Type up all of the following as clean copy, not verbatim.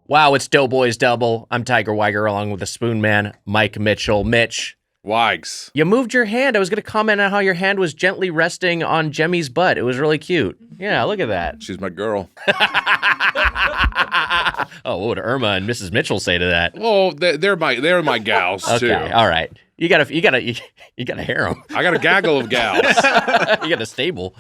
Wow, it's Doughboys Double. I'm Tiger Weiger along with the Spoon Man, Mike Mitchell. Mitch. Wags. You moved your hand. I was going to comment on how your hand was gently resting on Jemmy's butt. It was really cute. Yeah, look at that. She's my girl. Oh, what would Irma and Mrs. Mitchell say to that? Well, they're my gals too. Okay, all right. You gotta harem. I got a gaggle of gals. You got a stable.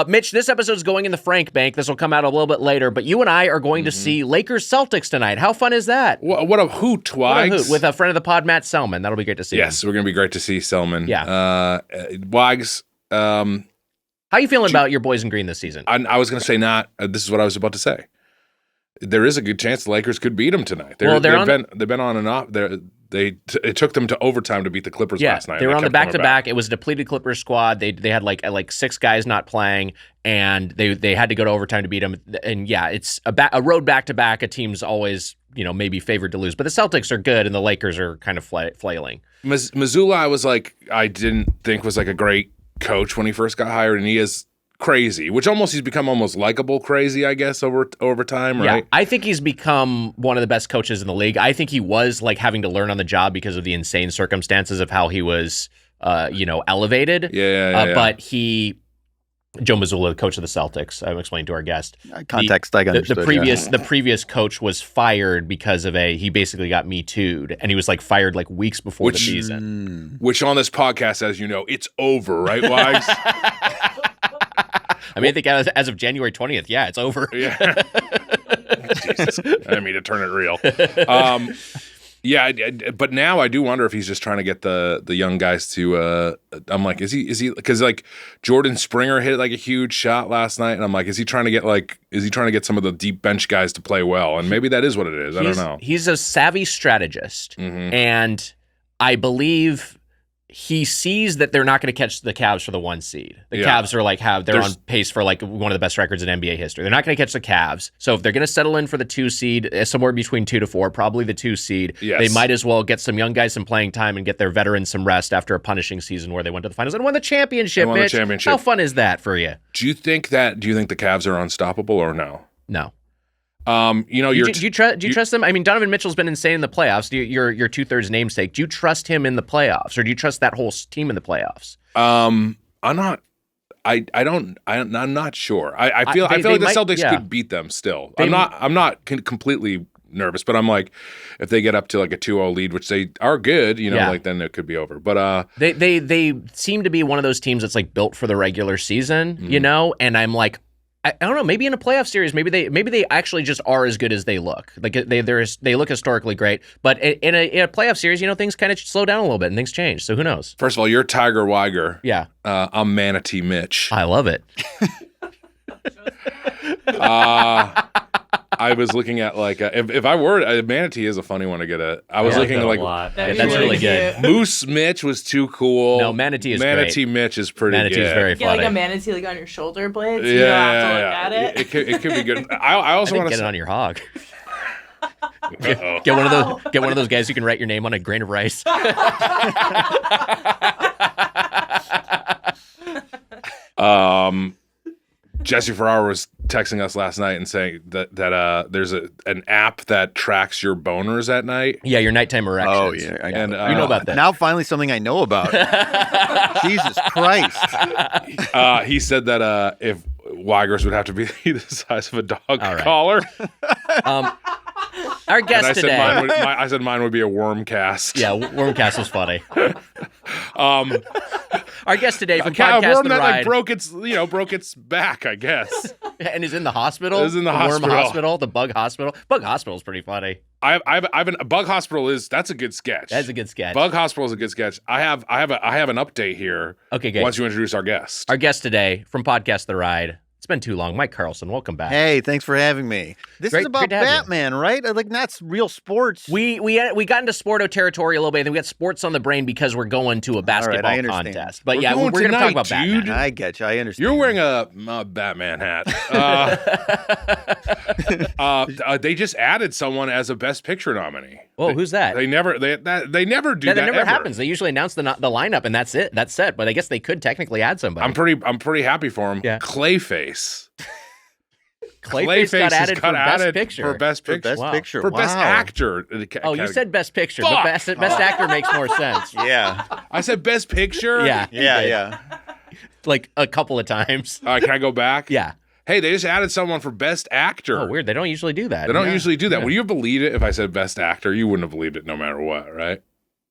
Mitch, this episode's going in the Frank Bank. This will come out a little bit later, but you and I are going to see Lakers Celtics tonight. How fun is that? What a hoot, Wags. With a friend of the pod, Matt Selman. That'll be great to see. Yes, we're going to be great to see Selman. Yeah. Wags. How you feeling about your boys in green this season? I was going to say not. This is what I was about to say. There is a good chance the Lakers could beat them tonight. They've been on and off. It took them to overtime to beat the Clippers last night. They were on the back-to-back. It was a depleted Clippers squad. They had like 6 guys not playing, and they had to go to overtime to beat them. And yeah, it's a road back-to-back. A team's always maybe favored to lose, but the Celtics are good, and the Lakers are kind of flailing. Mazzulla, I didn't think was like a great coach when he first got hired, and he is crazy, which he's become almost likable crazy, I guess, over time, right? Yeah, I think he's become one of the best coaches in the league. I think he was like having to learn on the job because of the insane circumstances of how he was, elevated. Yeah. But Joe Mazzulla, the coach of the Celtics, I'm explaining to our guest. Context, I understood. The previous coach was fired because of he basically got Me Too'd, and he was like fired like weeks before the season. Which on this podcast, as you know, it's over, right, Wags? I mean, I think as of January 20th, yeah, it's over. Yeah. Jesus. I didn't mean to turn it real. But now I do wonder if he's just trying to get the young guys to. I'm like, is he? Because like Jordan Springer hit like a huge shot last night, and I'm like, is he trying to get some of the deep bench guys to play well? And maybe that is what it is. I don't know. He's a savvy strategist, and I believe he sees that they're not going to catch the Cavs for the 1 seed. The Cavs are they're on pace for like one of the best records in NBA history. They're not going to catch the Cavs. So if they're going to settle in for the 2 seed, somewhere between 2 to 4, probably the 2 seed, they might as well get some young guys some playing time and get their veterans some rest after a punishing season where they went to the finals and won the championship. How fun is that for you? Do you think the Cavs are unstoppable or no? No. Do you trust them? I mean, Donovan Mitchell's been insane in the playoffs. Your 2/3 namesake. Do you trust him in the playoffs, or do you trust that whole team in the playoffs? I'm not. I'm not sure. I feel like the Celtics could beat them still. I'm not completely nervous, but I'm like, if they get up to like a 2-0 lead, which they are good, then it could be over. But they seem to be one of those teams that's like built for the regular season, and I'm like, I don't know. Maybe in a playoff series, maybe they actually just are as good as they look. Like they look historically great, but in a playoff series, things kind of slow down a little bit and things change. So who knows? First of all, you're Tiger Weiger. Yeah. I'm Manatee Mitch. I love it. I was looking at like if I were Manatee is a funny one to get at. I was looking at like that's really good. Moose Mitch was too cool. No, Manatee is Manatee great. Mitch is pretty Manatee good. is very funny. Get like a manatee like on your shoulder blades. You don't have to look at it. It could be good. I also want to get it on your hog. Get one of those guys who can write your name on a grain of rice. Jesse Ferraro was texting us last night and saying that there's an app that tracks your boners at night. Yeah, your nighttime erections. Oh, yeah. And you know about that. Now finally something I know about. Jesus Christ. He said that if Weigers would have to be the size of a dog collar. Our guest and today. I said mine would be a worm cast. Yeah, worm cast was funny. Our guest today from a Podcast worm The that Ride. like broke its back, I guess. And is in the hospital. Is in the worm hospital. hospital, the bug hospital. Bug hospital is pretty funny. Bug Hospital that's a good sketch. That's a good sketch. Bug Hospital is a good sketch. I have an update here. Okay, good. Once you introduce our guest. Our guest today from Podcast The Ride, It's been too long. Mike Carlson, welcome back. Hey, thanks for having me. This is about Batman, right? Like, not real sports. We got into Sporto territory a little bit, and then we got sports on the brain because we're going to a basketball contest. But we're going to talk about Batman. I get you. I understand. You're wearing a Batman hat. They just added someone as a Best Picture nominee. Oh, who's that? They never do that. That never happens. They usually announce the lineup, and that's it. That's it. But I guess they could technically add somebody. I'm pretty happy for him. Yeah. Clayface. Clayface got added for Best Picture. For Best Picture. For Best Actor. Oh, you said Best Picture, but Best Actor makes more sense. Yeah. I said Best Picture? Yeah. Like a couple of times. All right, can I go back? Yeah. Hey, they just added someone for Best Actor. Oh, weird. They don't usually do that. They don't usually do that. Would you have believed it if I said Best Actor? You wouldn't have believed it no matter what, right?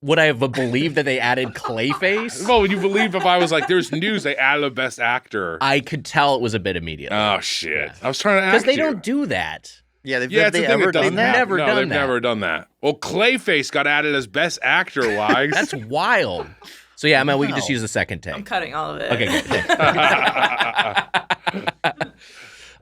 Would I have believed that they added Clayface? Well, would you believe if I was like, there's news, they added a Best Actor? I could tell it was a bit immediately. Oh, shit. Yeah. I was trying to ask because they don't do that. Yeah, they've never done that. They've never done that. Well, Clayface got added as Best Actor, Wags. That's wild. So, yeah, man, we can just use the second take. I'm cutting all of it. Okay,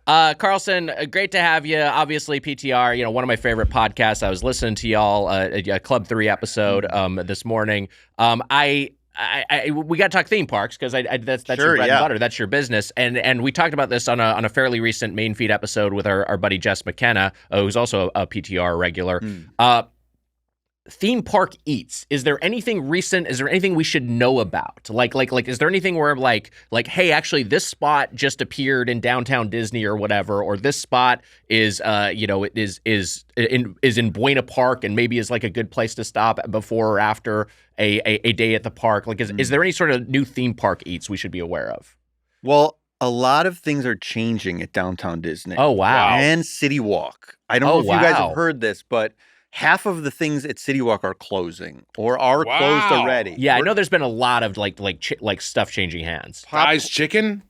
good. Carlson, great to have you. Obviously, PTR, one of my favorite podcasts. I was listening to y'all, a Club 3 episode this morning. We got to talk theme parks because that's your bread and butter. That's your business. And we talked about this on a fairly recent main feed episode with our buddy Jess McKenna, who's also a PTR regular. Theme park eats. Is there anything recent? Is there anything we should know about? Like, is there anything where like, hey, actually, this spot just appeared in downtown Disney or whatever, or this spot is, is in Buena Park and maybe is like a good place to stop before or after a day at the park? Like, is there any sort of new theme park eats we should be aware of? Well, a lot of things are changing at downtown Disney. Oh, wow. And CityWalk. I don't know if you guys have heard this, but half of the things at CityWalk are closing or are closed already. Yeah, I know there's been a lot of like stuff changing hands. Guy's Chicken?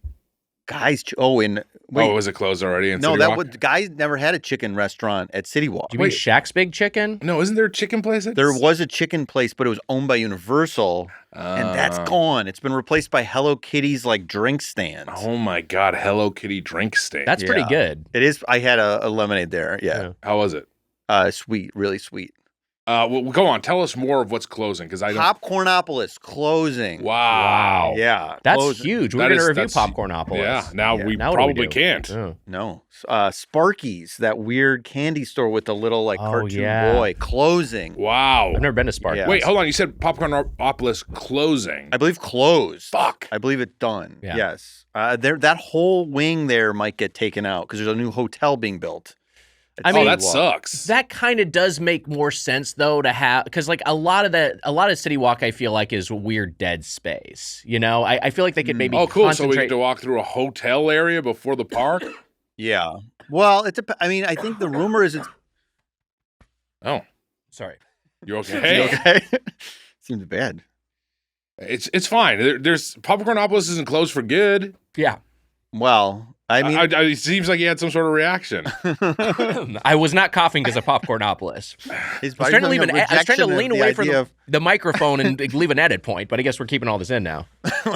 Was it closed already in No, CityWalk? Guys never had a chicken restaurant at CityWalk. Do you mean Shaq's Big Chicken? No, isn't there a chicken place? There was a chicken place, but it was owned by Universal, and that's gone. It's been replaced by Hello Kitty's drink stand. Oh my God, Hello Kitty drink stand. That's pretty good. It is. I had a lemonade there. Yeah. How was it? Sweet, really sweet. Well, go on. Tell us more of what's closing because I don't. Popcornopolis closing. Wow. Yeah, that's closing. huge. We're going to review Popcornopolis. Yeah. Now we probably can't. No. Sparky's, that weird candy store with the little cartoon boy, closing. Wow. I've never been to Sparky's. Yeah. Wait, hold on. You said Popcornopolis closing. I believe closed. Fuck. I believe it's done. Yeah. Yes. That whole wing there might get taken out because there's a new hotel being built. That sucks. That kind of does make more sense though to have, because a lot of CityWalk I feel like is weird dead space. I feel like they could maybe So we get to walk through a hotel area before the park. Yeah. Well, I think the rumor is it's. Oh, sorry. You okay? You okay? Seems bad. It's fine. There's Popcornopolis isn't closed for good. Yeah. Well. It seems like he had some sort of reaction. I was not coughing because of Popcornopolis. I was trying to lean away from the microphone and leave an edit point, but I guess we're keeping all this in now.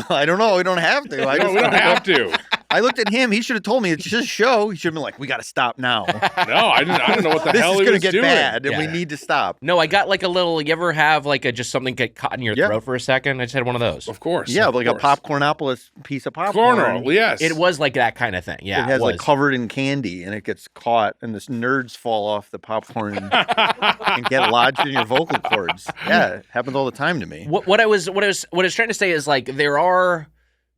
I don't know. We don't have to. We don't have to. I looked at him. He should have told me it's just a show. He should have been like, "We got to stop now." No, I didn't know what the hell he was doing. This is going to get bad, and we need to stop. No, I got a little. You ever have just something get caught in your throat for a second? I just had one of those. Of course. Yeah, a Popcornopolis piece of popcorn. Yes. It was like that kind of thing. Yeah, it has covered in candy, and it gets caught, and the nerds fall off the popcorn and get lodged in your vocal cords. Yeah, it happens all the time to me. What I was trying to say is there are.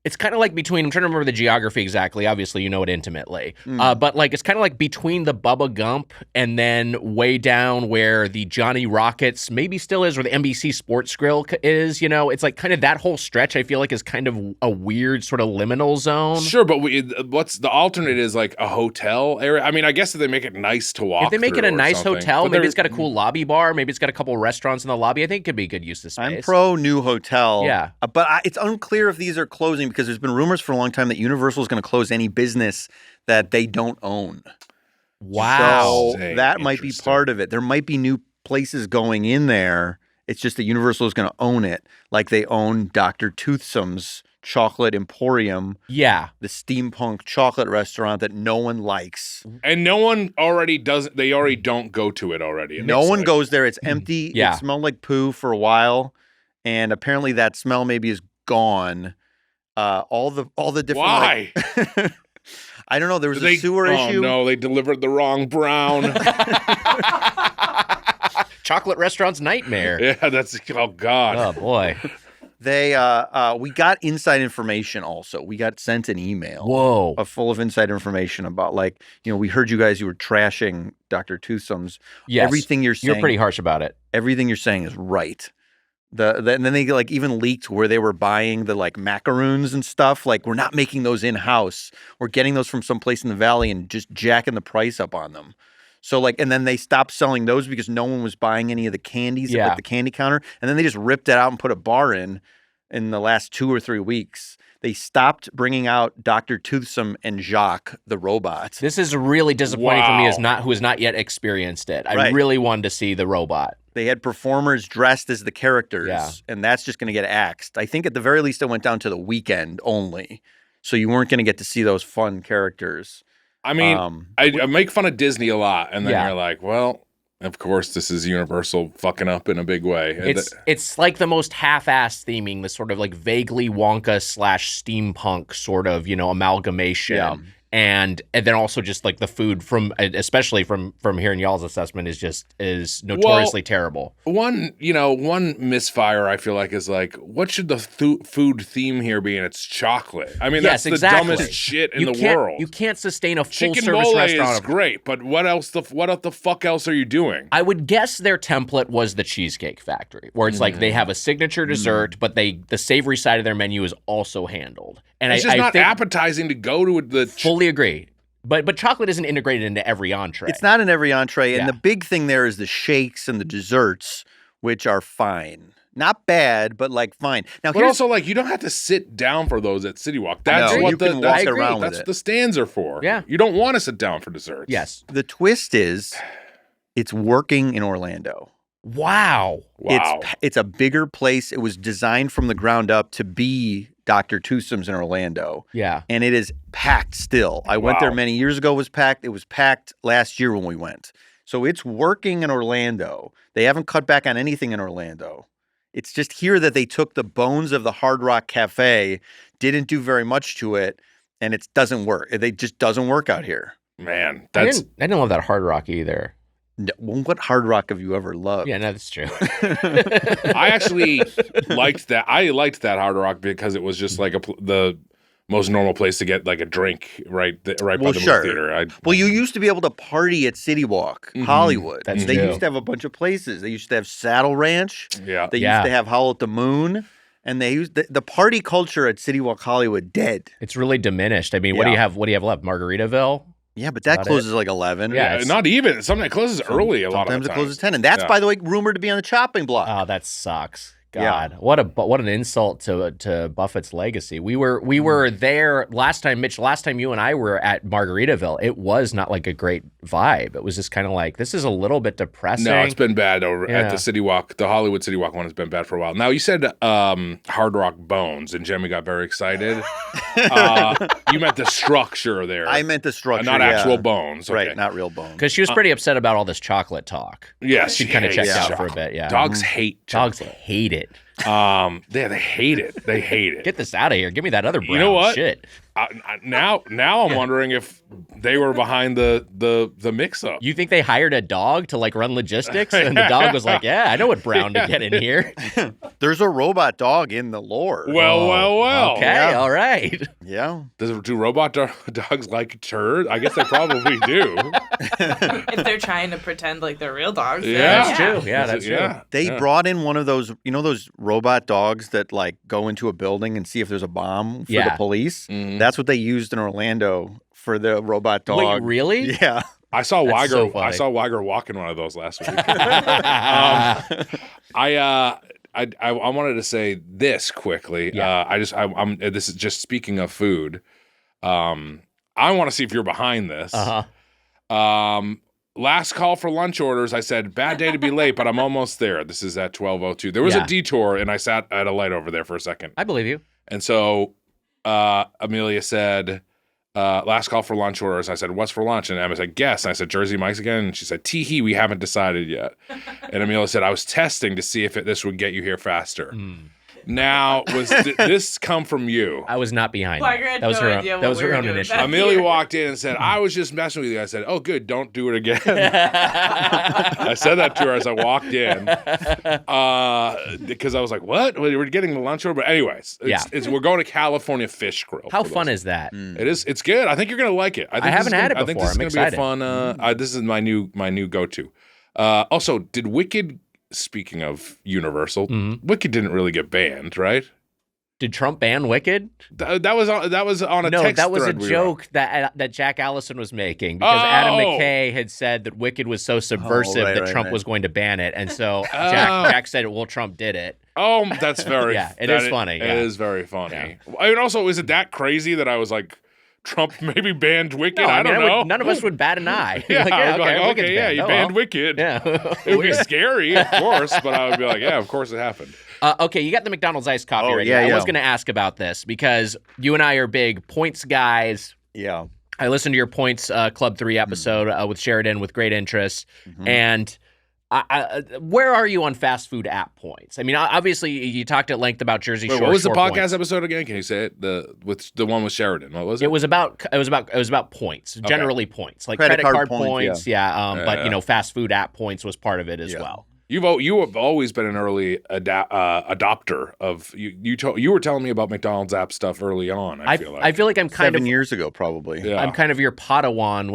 It's kind of between, I'm trying to remember the geography exactly. Obviously, you know it intimately. But it's kind of between the Bubba Gump and then way down where the Johnny Rockets maybe still is, or the NBC Sports Grill is. It's kind of that whole stretch I feel like is kind of a weird sort of liminal zone. Sure, but what's the alternate is a hotel area? I mean, I guess if they make it nice to walk If they make it a nice hotel, but maybe it's got a cool lobby bar, maybe it's got a couple of restaurants in the lobby. I think it could be a good use of space. I'm pro new hotel. Yeah. But it's unclear if these are closing because there's been rumors for a long time that Universal is going to close any business that they don't own. Wow. So that might be part of it. There might be new places going in there. It's just that Universal is going to own it, like they own Dr. Toothsome's chocolate emporium. Yeah. The steampunk chocolate restaurant that no one likes. And no one already doesn't. They already don't go to it already. No one goes there. It's empty. Yeah. It smelled like poo for a while, and apparently that smell maybe is gone. All the different. Why? Like, I don't know. There was a sewer issue. Oh no, they delivered the wrong brown. Chocolate restaurant's nightmare. Yeah, that's God. Oh boy. They we got inside information also. We got sent an email. Whoa. Full of inside information about, like, we heard you guys, you were trashing Dr. Toothsome's. Yes. Everything you're saying. You're pretty harsh about it. Everything you're saying is right. And then they like even leaked where they were buying the like macaroons and stuff. Like, we're not making those in-house. We're getting those from someplace in the valley and just jacking the price up on them. So like, and then they stopped selling those because no one was buying any of the candies at the candy counter. And then they just ripped it out and put a bar in the last 2 or 3 weeks. They stopped bringing out Dr. Toothsome and Jacques, the robot. This is really disappointing for me who has not yet experienced it. I really wanted to see the robot. They had performers dressed as the characters, and that's just going to get axed. I think at the very least it went down to the weekend only, so you weren't going to get to see those fun characters. I mean, I make fun of Disney a lot, and then you're like, well, of course, this is Universal fucking up in a big way. It's like the most half-assed theming, the sort of like vaguely Wonka / steampunk sort of, amalgamation. Yeah. And then also just like the food especially from hearing y'all's assessment is notoriously terrible. One misfire I feel like is like, what should the food theme here be? And it's chocolate. I mean, that's the dumbest shit in the world. You can't sustain a full Chicken service mole restaurant. is great, but what the fuck else are you doing? I would guess their template was the Cheesecake Factory, where it's like they have a signature dessert, but the savory side of their menu is also handled. And it's just not appetizing to go to the. Fully agree. But chocolate isn't integrated into every entree. It's not in every entree. And the big thing there is the shakes and the desserts, which are fine. Not bad, but like fine. Now, but also like you don't have to sit down for those at CityWalk. That's what you can walk around with it. That's what the stands are for. Yeah. You don't want to sit down for desserts. Yes. The twist is it's working in Orlando. Wow. It's a bigger place. It was designed from the ground up to be Dr. Toothsome's in Orlando. Yeah. And it is packed still. I went there many years ago, it was packed. It was packed last year when we went. So it's working in Orlando. They haven't cut back on anything in Orlando. It's just here that they took the bones of the Hard Rock Cafe, didn't do very much to it, and it doesn't work. It just doesn't work out here. Man, I didn't love that Hard Rock either. No, what Hard Rock have you ever loved? Yeah, no, that's true. I actually liked that. I liked that Hard Rock because it was just like the most normal place to get like a drink right by the movie theater. You used to be able to party at CityWalk, Hollywood. That's they true. used to have a bunch of places. They used to have Saddle Ranch. Yeah. They used to have Howl at the Moon. And they used the party culture at CityWalk Hollywood dead. It's really diminished. I mean, what do you have left? Margaritaville? Yeah, but that closes like 11. Yeah, not even. Sometimes it closes early a lot of times. Sometimes it closes 10. And that's, by the way, rumored to be on the chopping block. Oh, that sucks. God, what an insult to Buffett's legacy. We were there last time, Mitch. Last time you and I were at Margaritaville, it was not like a great vibe. It was just kind of like, this is a little bit depressing. No, it's been bad at the CityWalk. The Hollywood CityWalk one has been bad for a while. Now you said Hard Rock Bones, and Jemmy got very excited. You meant the structure there. I meant the structure, not actual bones. Okay. Right, not real bones. Because she was pretty upset about all this chocolate talk. Yes, she kind of checked out for a bit. Yeah, dogs hate chocolate. Dogs hate it. They hate it. They hate it. Get this out of here. Give me that other brown you know what? shit. Now I'm wondering if they were behind the mix-up. You think they hired a dog to like run logistics, and the dog was like, "Yeah, I know what brown to get in here." There's a robot dog in the lore. Well. Okay, all right. Yeah. Do robot dogs like turds? I guess they probably do. If they're trying to pretend like they're real dogs. Yeah, that's true. Yeah, that's true. They brought in one of those, those robot dogs that like go into a building and see if there's a bomb for the police. Mm-hmm. That's what they used in Orlando for the robot dog. Wait, really? Yeah. I saw That's so Weiger. funny. I saw Weiger walking one of those last week. I wanted to say this quickly. Yeah. This is just speaking of food. I want to see if you're behind this. Uh-huh. last call for lunch orders. I said, bad day to be late, but I'm almost there. This is at 12:02. There was a detour, and I sat at a light over there for a second. I believe you. And so Amelia said, last call for lunch orders. I said, what's for lunch? And Emma said, guess. And I said, Jersey Mike's again. And she said, tee-hee, we haven't decided yet. And Amelia said, I was testing to see if this would get you here faster. Now, did this come from you? I was not behind that. That was her own initiative. Amelia walked in and said, I was just messing with you. I said, oh, good, don't do it again. I said that to her as I walked in because I was like, what? We're getting the lunch order? But anyways, we're going to California Fish Grill. How fun is that? It is. It's good. I think you're going to like it. I haven't had it before. I think this is going to be a fun. This is my new go-to. Also, did Wicked... Speaking of Universal, Wicked didn't really get banned, right? Did Trump ban Wicked? That was on a text thread. No, that was a joke that Jack Allison was making because Adam McKay had said that Wicked was so subversive that Trump was going to ban it, and so Jack said, "Well, Trump did it." Oh, that's very it is funny. It is very funny. Yeah. I mean, also, is it that crazy that I was like, Trump maybe banned Wicked? I don't know. None of us would bat an eye. You banned Wicked. Yeah. It would be scary, of course, but I would be like, yeah, of coururse it happened. Okay, you got the McDonald's iced coffee right here. I was going to ask about this because you and I are big points guys. Yeah. I listened to your Points Club 3 episode with Sheridan with great interest. And where are you on fast food app points? I mean, obviously, you talked at length about Jersey Shore. What was the podcast points. Episode again? Can you say it? The one with Sheridan. What was it? It was about points, generally points, like credit card points. But fast food app points was part of it as well. You have always been an early adopter of you were telling me about McDonald's app stuff early on. I feel like I'm kind 7 years ago probably. Yeah. I'm kind of your Padawan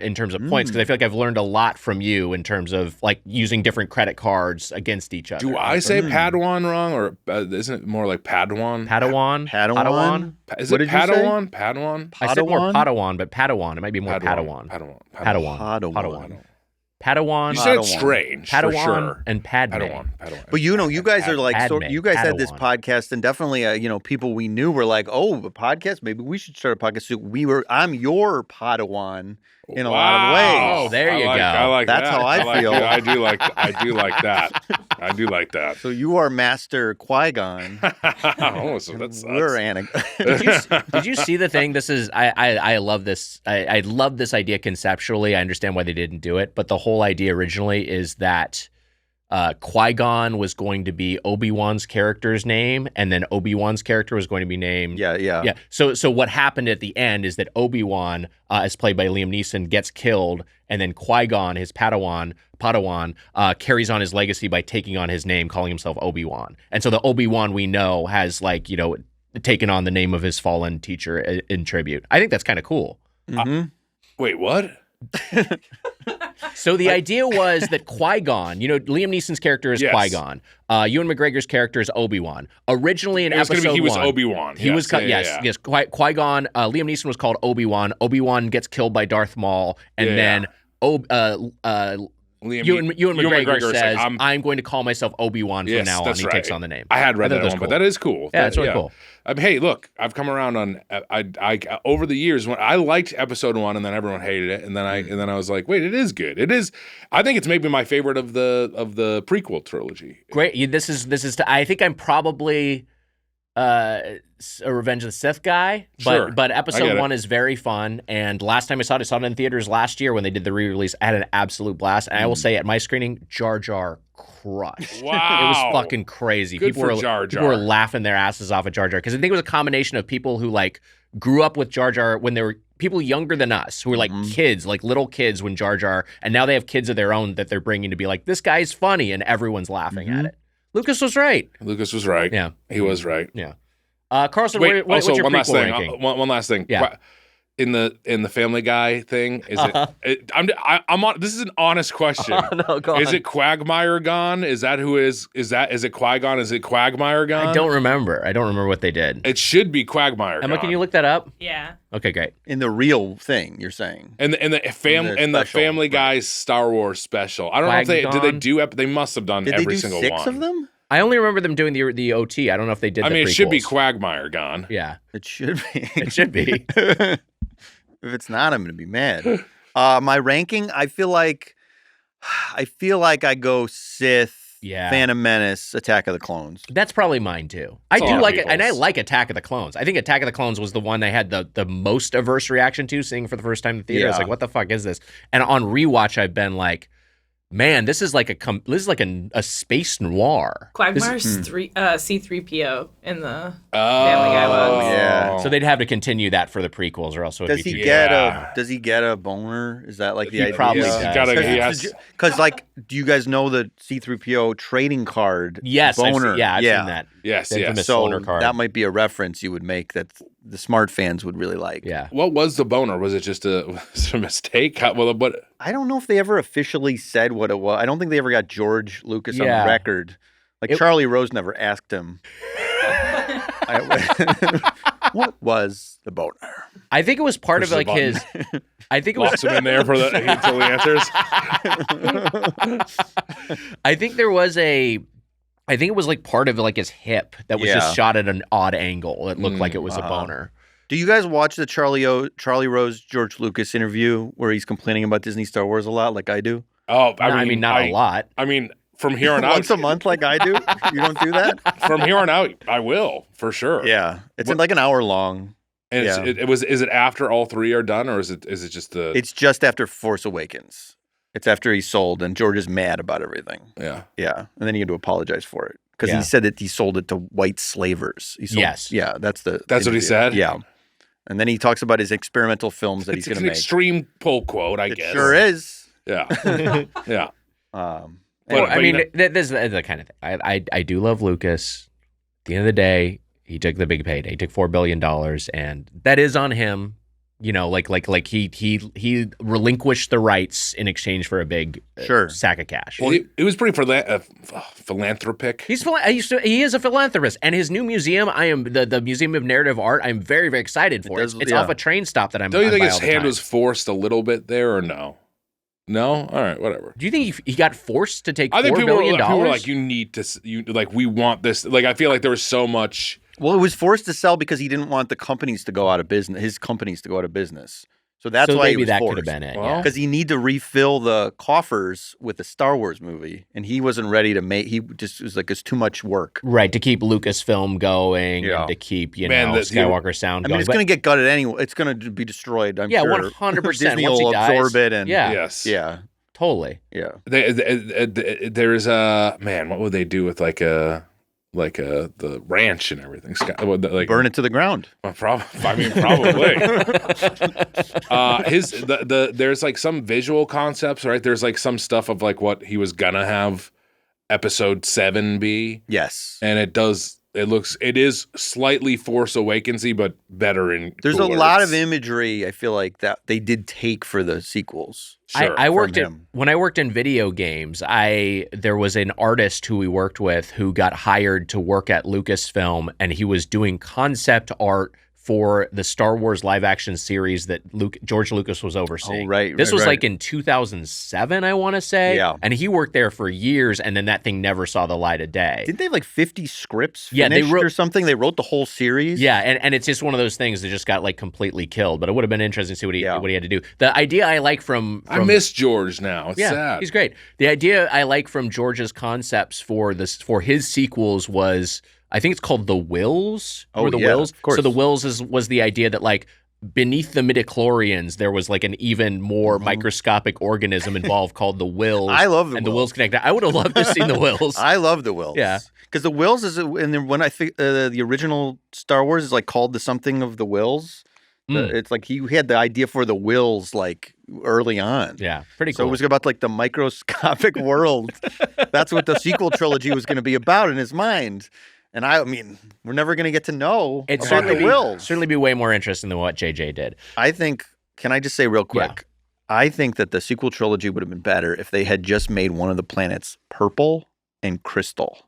in terms of points because I feel like I've learned a lot from you in terms of like using different credit cards against each other. Do I say Padawan wrong or isn't it more like Padawan? Padawan. Is it Padawan? Padawan. I said more Padawan, but Padawan. It might be more Padawan. Padawan. You said it's strange. Padawan for sure. And Padme. Padawan. But you guys are like, you guys had this podcast, and definitely, people we knew were like, oh, a podcast? Maybe we should start a podcast. So I'm your Padawan in a lot of ways. Oh, there you go. I like That's that. how I feel. I do like that. I do like that. So you are Master Qui-Gon. So that's we're Did you see the thing? This is I love this. I love this idea conceptually. I understand why they didn't do it, but the whole idea originally is that Qui-Gon was going to be Obi-Wan's character's name, and then Obi-Wan's character was going to be named. Yeah. So what happened at the end is that Obi-Wan, as played by Liam Neeson, gets killed, and then Qui-Gon, his Padawan, carries on his legacy by taking on his name, calling himself Obi-Wan. And so the Obi-Wan we know has taken on the name of his fallen teacher in tribute. I think that's kind of cool. Wait, what? So the idea was that Qui-Gon, Liam Neeson's character is Qui-Gon. Ewan McGregor's character is Obi-Wan. Originally in episode 1, he was Obi-Wan. Qui-Gon. Liam Neeson was called Obi-Wan. Obi-Wan gets killed by Darth Maul, and then Ewan McGregor says, I'm going to call myself Obi-Wan from now on. He takes on the name. I had read that one, but that is cool. Yeah, that's really cool. Hey, look, I've come around on I over the years when I liked episode 1 and then everyone hated it, and then I was like, wait, it is good. It is. I think it's maybe my favorite of the prequel trilogy. This is. I think I'm probably a Revenge of the Sith guy, but episode 1 is very fun. And last time I saw it in theaters last year when they did the re-release. I had an absolute blast. And I will say at my screening, Jar Jar crushed. Wow, it was fucking crazy. Good people were laughing their asses off at Jar Jar because I think it was a combination of people who grew up with Jar Jar when they were people younger than us who were kids, little kids when Jar Jar, and now they have kids of their own that they're bringing to be like, this guy's funny, and everyone's laughing at it. Lucas was right. Yeah, he was right. Yeah. Carlson, what's your prequel ranking? One last thing. Yeah. In the Family Guy thing, is I'm on. This is an honest question. No, go on. Is it Quagmire gone? Is that who is it Qui-Gon? Is it Quagmire gone? I don't remember what they did. It should be Quagmire. Emma, can you look that up? Yeah. Okay, great. In the real thing, you're saying. And the Family Guy's Star Wars special. I don't know if they do. They must have done every single one. Did they do 6 of them? I only remember them doing the OT. I don't know if they did. It should be Quagmire gone. Yeah, it should be. It should be. If it's not, I'm going to be mad. My ranking, I feel like I go Sith, Phantom Menace, Attack of the Clones. That's probably mine too. I do like it, and I like Attack of the Clones. I think Attack of the Clones was the one I had the most averse reaction to seeing for the first time in the theater. I was like, what the fuck is this? And on rewatch, I've been like, man, this is like a space noir. Quagmire's C-3PO in the Family Guy books. Yeah. So they'd have to continue that for the prequels, or else it would Does be he get a boner? Is that like the idea? Probably does. Because like, do you guys know the C-3PO trading card? Yes, boner. I've seen that. Yes. So boner card. that might be a reference you would make that the smart fans would really like. Yeah. What was the boner? Was it just a mistake? What? I don't know if they ever officially said what it was. I don't think they ever got George Lucas on record. Like Charlie Rose never asked him. What was the boner? I think it was part of like his. I think it was locks him in there for until he answers. I think there was a. I think it was like part of like his hip that was just shot at an odd angle. It looked like it was a boner. Do you guys watch the Charlie Rose George Lucas interview where he's complaining about Disney Star Wars a lot, like I do? Oh, I mean, not a lot. I mean, from here on out, once a month, like I do. You don't do that? From here on out, I will for sure. Yeah, it's like an hour long. And is it after all three are done, or is it just the? It's just after Force Awakens. It's after he's sold, and George is mad about everything. Yeah, and then he had to apologize for it because he said that he sold it to white slavers. That's what he said. Yeah. And then he talks about his experimental films that he's going to make. It's an extreme pull quote, I guess. It sure is. Yeah. Yeah. I mean, this is the kind of thing. I do love Lucas. At the end of the day, he took the big payday. He took $4 billion, and that is on him. You know, like he relinquished the rights in exchange for a big sack of cash. Well, it was pretty philanthropic. He is a philanthropist, and his new museum, the Museum of Narrative Art. I'm very, very excited for it. It's off a train stop that I'm. Don't you think his hand was forced a little bit there, or no? No, all right, whatever. Do you think he got forced to take $4 billion? People were like, we want this. Like, I feel like there was so much. Well, it was forced to sell because he didn't want the companies to go out of business. His companies to go out of business. So that's why maybe that forced. could have been it. Because he need to refill the coffers with the Star Wars movie, and he wasn't ready to make. He just was like, it's too much work. Right, to keep Lucasfilm going, and to keep Skywalker sound going. I mean, it's going to get gutted anyway. It's going to be destroyed. I'm sure. 100%. Disney will absorb it, and totally. Yeah. There's a man. What would they do with the ranch and everything? Burn it to the ground. Probably. There's like some visual concepts, right? There's like some stuff of like what he was gonna have Episode 7 be. Yes, and it is slightly Force Awakens-y, but better in. There's a lot of imagery. I feel like that they did take for the sequels. Sure, when I worked in video games, there was an artist who we worked with who got hired to work at Lucasfilm, and he was doing concept art for the Star Wars live action series that George Lucas was overseeing. Oh, right. This was like in 2007, I want to say. Yeah. And he worked there for years, and then that thing never saw the light of day. Didn't they have like 50 scripts finished or something? They wrote the whole series? Yeah, and it's just one of those things that just got like completely killed. But it would have been interesting to see what he had to do. The idea I like from I miss George now. It's sad. He's great. The idea I like from George's concepts for his sequels was, I think it's called The Wills. The Wills. Of course. So The Wills was the idea that like beneath the midichlorians there was like an even more microscopic organism involved called the Wills. I love the Wills. And the Wills connected. I would have loved to see the Wills. I love the Wills. Yeah. Because the Wills is, and then when I think the original Star Wars is like called the something of the Wills. It's like he had the idea for the Wills like early on. Yeah, pretty cool. So it was about like the microscopic world. That's what the sequel trilogy was going to be about in his mind. And I mean, we're never going to get to know about the Wills. Certainly be way more interesting than what JJ did. I think, can I just say real quick? Yeah. I think that the sequel trilogy would have been better if they had just made one of the planets purple and crystal.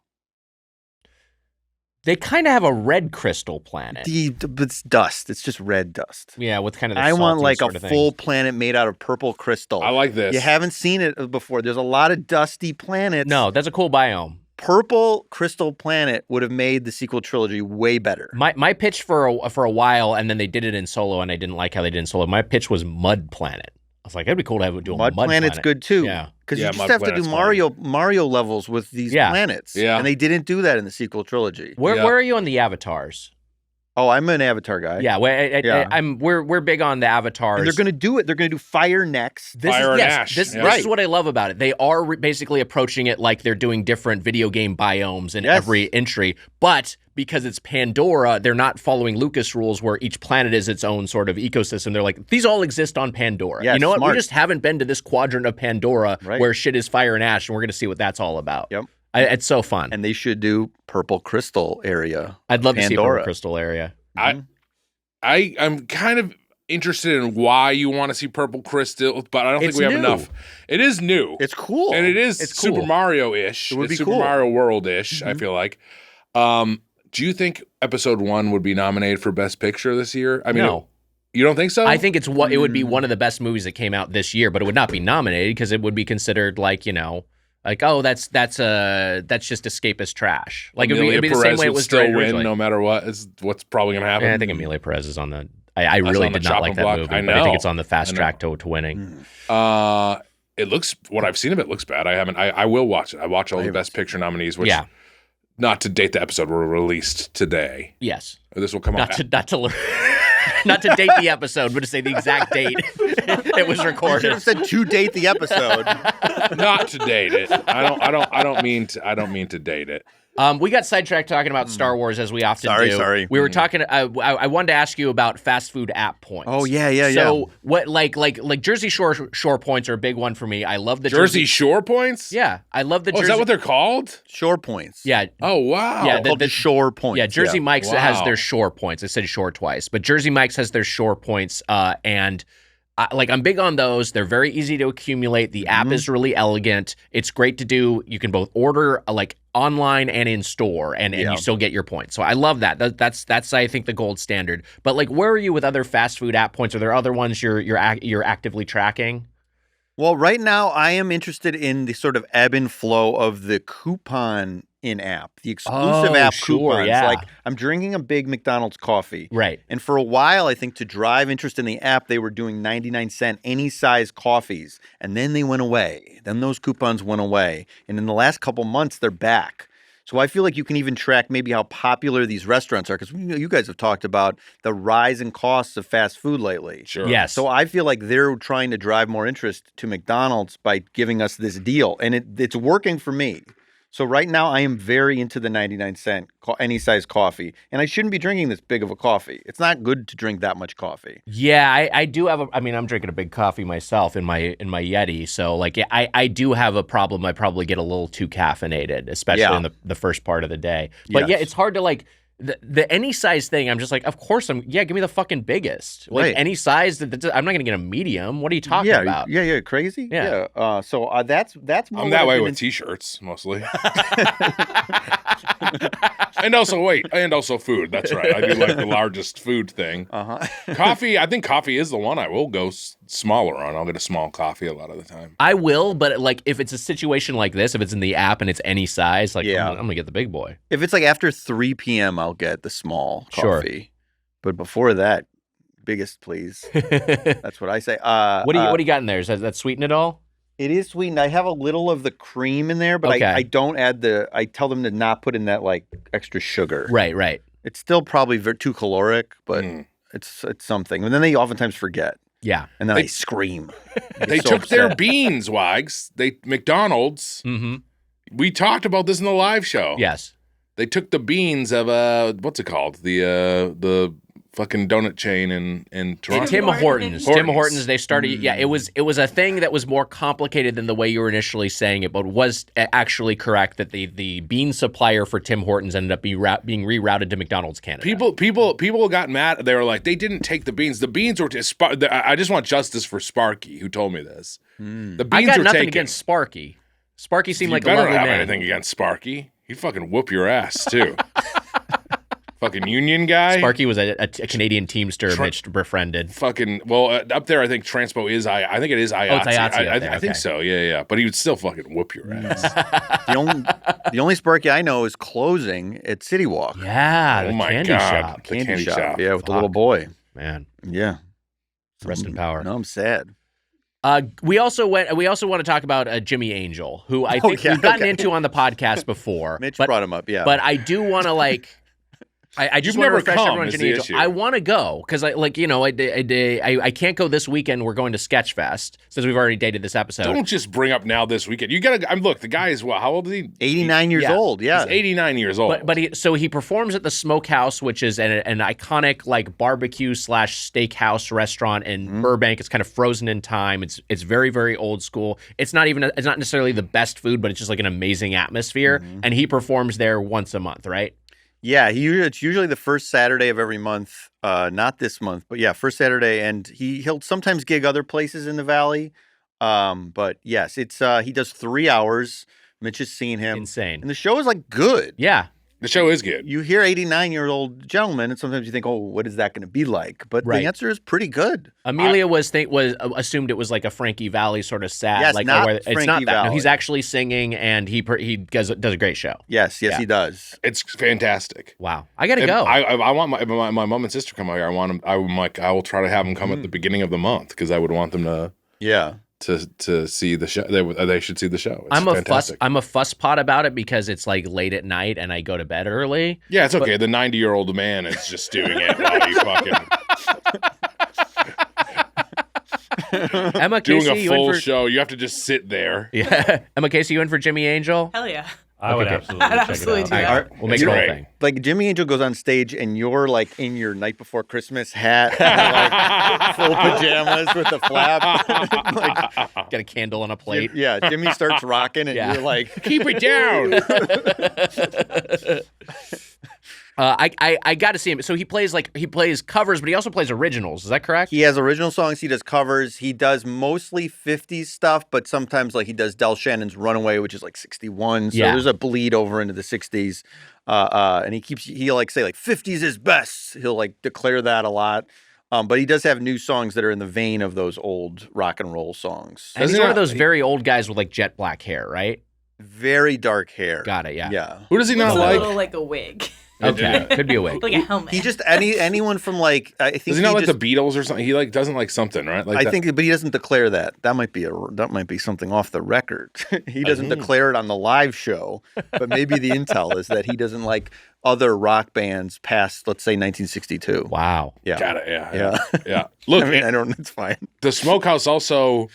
They kind of have a red crystal planet. It's dust. It's just red dust. Yeah, with kind of the I want like a full thing. planet made out of purple crystal. I like this. You haven't seen it before. There's a lot of dusty planets. No, that's a cool biome. Purple crystal planet would have made the sequel trilogy way better. My pitch for a while, and then they did it in Solo, and I didn't like how they did it in Solo. My pitch was mud planet. was like, it'd be cool to do a Mud Planet's good too. Yeah. Because you just have to do Mario levels with these planets. Yeah. And they didn't do that in the sequel trilogy. Where are you on the avatars? Oh, I'm an Avatar guy. Yeah, we're big on the avatars. And they're going to do it. They're going to do fire next. This is what I love about it. They are basically approaching it like they're doing different video game biomes in every entry, but because it's Pandora, they're not following Lucas rules where each planet is its own sort of ecosystem. They're like, these all exist on Pandora. Yeah, you know what? We just haven't been to this quadrant of Pandora where shit is fire and ash, and we're going to see what that's all about. Yep. It's so fun. And they should do Purple Crystal area. I'd love to see Purple Crystal area. I'm kind of interested in why you want to see Purple Crystal, but I don't think we have enough. It is new. It's cool. And it is Super Mario-ish. It would be Super Mario World-ish, I feel like. Do you think episode 1 would be nominated for Best Picture this year? I mean, no. You don't think so? I think it would be one of the best movies that came out this year, but it would not be nominated because it would be considered like, that's just escapist trash. Like it'd be the same way it was still win no matter what. Is what's probably going to happen. Yeah, I think Emilia Perez is on the. I really did not like that movie, but I think it's on the fast track to winning. It looks. What I've seen of it looks bad. I will watch it. I watch all the Best Picture nominees, which. Yeah. Not to date the episode, were released today. Yes. Or this will come out. Not to date the episode, but to say the exact date it was recorded. You should have said to date the episode. Not to date it. I don't mean to date it. We got sidetracked talking about Star Wars as we often do. Sorry. We were talking. I wanted to ask you about fast food app points. Oh yeah. So what, like Jersey Shore points are a big one for me. I love the Jersey Shore points. Yeah, I love the. Jersey... Is that what they're called? Shore points. Yeah. Oh wow. Yeah, the Shore points. Yeah, Jersey Mike's has their Shore points. I said Shore twice, but Jersey Mike's has their Shore points, and. I'm big on those. They're very easy to accumulate. The app is really elegant. It's great to do. You can both order online and in store, and you still get your points. So I love that. That's I think the gold standard. But where are you with other fast food app points? Are there other ones you're actively tracking? Well, right now I am interested in the sort of ebb and flow of the coupon in-app, the exclusive app coupons. Yeah. Like I'm drinking a big McDonald's coffee. Right. And for a while, I think to drive interest in the app, they were doing 99-cent any size coffees. And then they went away. Then those coupons went away. And in the last couple months, they're back. So I feel like you can even track maybe how popular these restaurants are, because you guys have talked about the rise in costs of fast food lately. Sure. Yes. So I feel like they're trying to drive more interest to McDonald's by giving us this deal, and it's working for me. So right now I am very into the 99-cent any size coffee, and I shouldn't be drinking this big of a coffee. It's not good to drink that much coffee. Yeah, I do have I'm drinking a big coffee myself in my Yeti, so I do have a problem. I probably get a little too caffeinated, especially in the first part of the day. But it's hard to the any size thing. I'm just of course give me the fucking biggest. Any size, I'm not going to get a medium. What are you talking about? Yeah, crazy. Yeah. So that's more. I'm that way with t-shirts mostly. And also food. That's right. I do like the largest food thing. Coffee. I think coffee is the one I will go smaller on. I'll get a small coffee a lot of the time. I will, but if it's a situation like this, if it's in the app and it's any size, I'm gonna get the big boy. If it's after 3 p.m., I'll get the small coffee. Sure. But before that, biggest please. That's what I say. What do you got in there? Is that sweeten it all? It is sweetened. I have a little of the cream in there, but I don't add I tell them to not put in that extra sugar. Right. It's still probably too caloric, but it's something. And then they oftentimes forget. Yeah. And then I scream. They took their beans, Wags. McDonald's. Mm-hmm. We talked about this in the live show. Yes. They took the beans of what's it called? The fucking donut chain in Toronto. Tim Hortons. Tim Hortons. They started. Yeah, it was a thing that was more complicated than the way you were initially saying it, but was actually correct that the bean supplier for Tim Hortons ended up being rerouted to McDonald's Canada. People got mad. They were like, they didn't take the beans. The beans were. I just want justice for Sparky, who told me this. The beans I got were nothing taken. against Sparky. Sparky seemed like a lovely lovely man. You better not have anything against Sparky. He'd fucking whoop your ass too. Fucking union guy. Sparky was a Canadian Teamster Mitch befriended. Fucking up there. I think Transpo is I think it is IATSE. Oh, it's IATSE. I think so. Yeah. But he would still fucking whoop your ass. The only Sparky I know is closing at CityWalk. Yeah. Oh my candy God. shop. The candy shop. Yeah, with the little boy. Man. Yeah. Rest in power. No, I'm sad. We also want to talk about Jimmy Angel, who I think we've gotten into on the podcast before. Mitch brought him up, yeah. But I do want to I just want to refresh everyone on Jimmy Angel. I want to go because I can't go this weekend. We're going to Sketchfest since we've already dated this episode. Don't just bring up now this weekend. You gotta. Look, the guy is how old is he? 89 years old. Yeah, he's 89 years old. But he performs at the Smokehouse, which is an iconic barbecue / steakhouse restaurant in Burbank. It's kind of frozen in time. It's very, very old school. It's not necessarily the best food, but it's just an amazing atmosphere. And he performs there once a month, right? Yeah, it's usually the first Saturday of every month. Not this month, but yeah, first Saturday, and he'll sometimes gig other places in the Valley. But yes, it's he does 3 hours. Mitch has seen him. Insane. And the show is good. Yeah. The show is good. You hear 89-year-old gentlemen, and sometimes you think, "Oh, what is that going to be like?" But the answer is pretty good. Amelia assumed it was like a Frankie Valli sort of sad. Yes, not it's Frankie not that. Valli. No, he's actually singing, and he does a great show. Yes, he does. It's fantastic. Wow, I gotta go. I want my mom and sister to come out here. I will try to have them come at the beginning of the month because I would want them to. Yeah. To see the show, they should see the show. It's fantastic. I'm a fusspot about it because it's late at night and I go to bed early. Yeah, it's okay. The 90-year-old man is just doing it while you fucking Emma doing Casey, a full show. You have to just sit there. Yeah, Emma Casey, you in for Jimmy Angel? Hell yeah. I would absolutely check it out. do that. We'll make it a whole thing. Jimmy Angel goes on stage and you're in your night before Christmas hat, and, full pajamas with a flap. Got a candle on a plate. Yeah, Jimmy starts rocking and you're like, keep it down. I got to see him. So he plays covers, but he also plays originals. Is that correct? He has original songs. He does covers. He does mostly 50s stuff, but sometimes he does Del Shannon's Runaway, which is 61. So there's a bleed over into the 60s. And he'll say 50s is best. He'll declare that a lot. But he does have new songs that are in the vein of those old rock and roll songs. And he's one of those very old guys with jet black hair, right? Very dark hair. Got it. Yeah. Yeah. Who does he not like? A little like a wig. Okay, could be a wig. Like a helmet. He just anyone from I think does he not like the Beatles or something? He doesn't like something, right? I think, but he doesn't declare that. That might be something off the record. He doesn't declare it on the live show, but maybe the intel is that he doesn't like other rock bands past, let's say, 1962. Wow. Yeah. Got it. Yeah. Look, I don't. It's fine. The Smokehouse also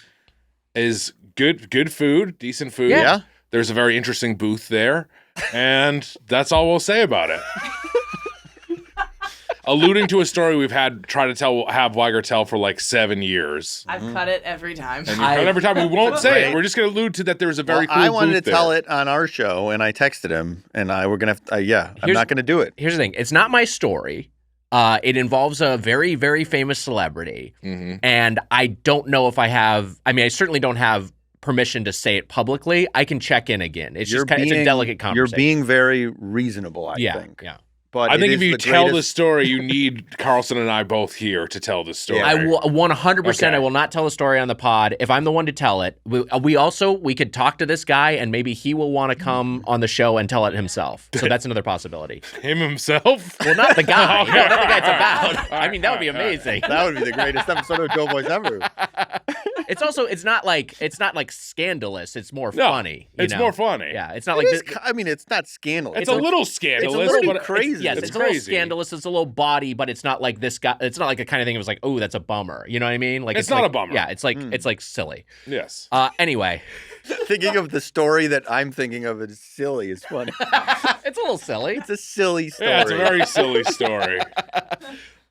is good food, decent food. Yeah. There's a very interesting booth there, and that's all we'll say about it. Alluding to a story we've have Weiger tell for 7 years. I've cut it every time. And every time we won't say it. We're just going to allude to that there's a very cool I wanted to there. tell it on our show, and I texted him, and we're going to I'm not going to do it. Here's the thing. It's not my story. It involves a very, very famous celebrity, and I don't know if I have. I certainly don't have permission to say it publicly. I can check in again. It's it's a delicate conversation. You're being very reasonable, I think. Yeah. But I think if you tell the story, you need Carlson and I both here to tell the story. I will 100%. Okay. I will not tell the story on the pod. If I'm the one to tell it, we could talk to this guy and maybe he will want to come on the show and tell it himself. So that's another possibility. Him himself? Well, not the guy. No, not the guy it's about. That would be amazing. That would be the greatest episode of Doughboys ever. It's not scandalous. It's more funny. It's more funny. Yeah, it's not it's not scandalous. It's a little scandalous. It's a little crazy. Yes, it's a little scandalous. It's a little body, but it's not like this guy. It's not like a kind of thing. It was oh, that's a bummer. You know what I mean? It's not a bummer. Yeah, it's silly. Yes. Anyway, thinking of the story that I'm thinking of is silly. It's funny. It's a little silly. It's a silly story. Yeah, it's a very silly story.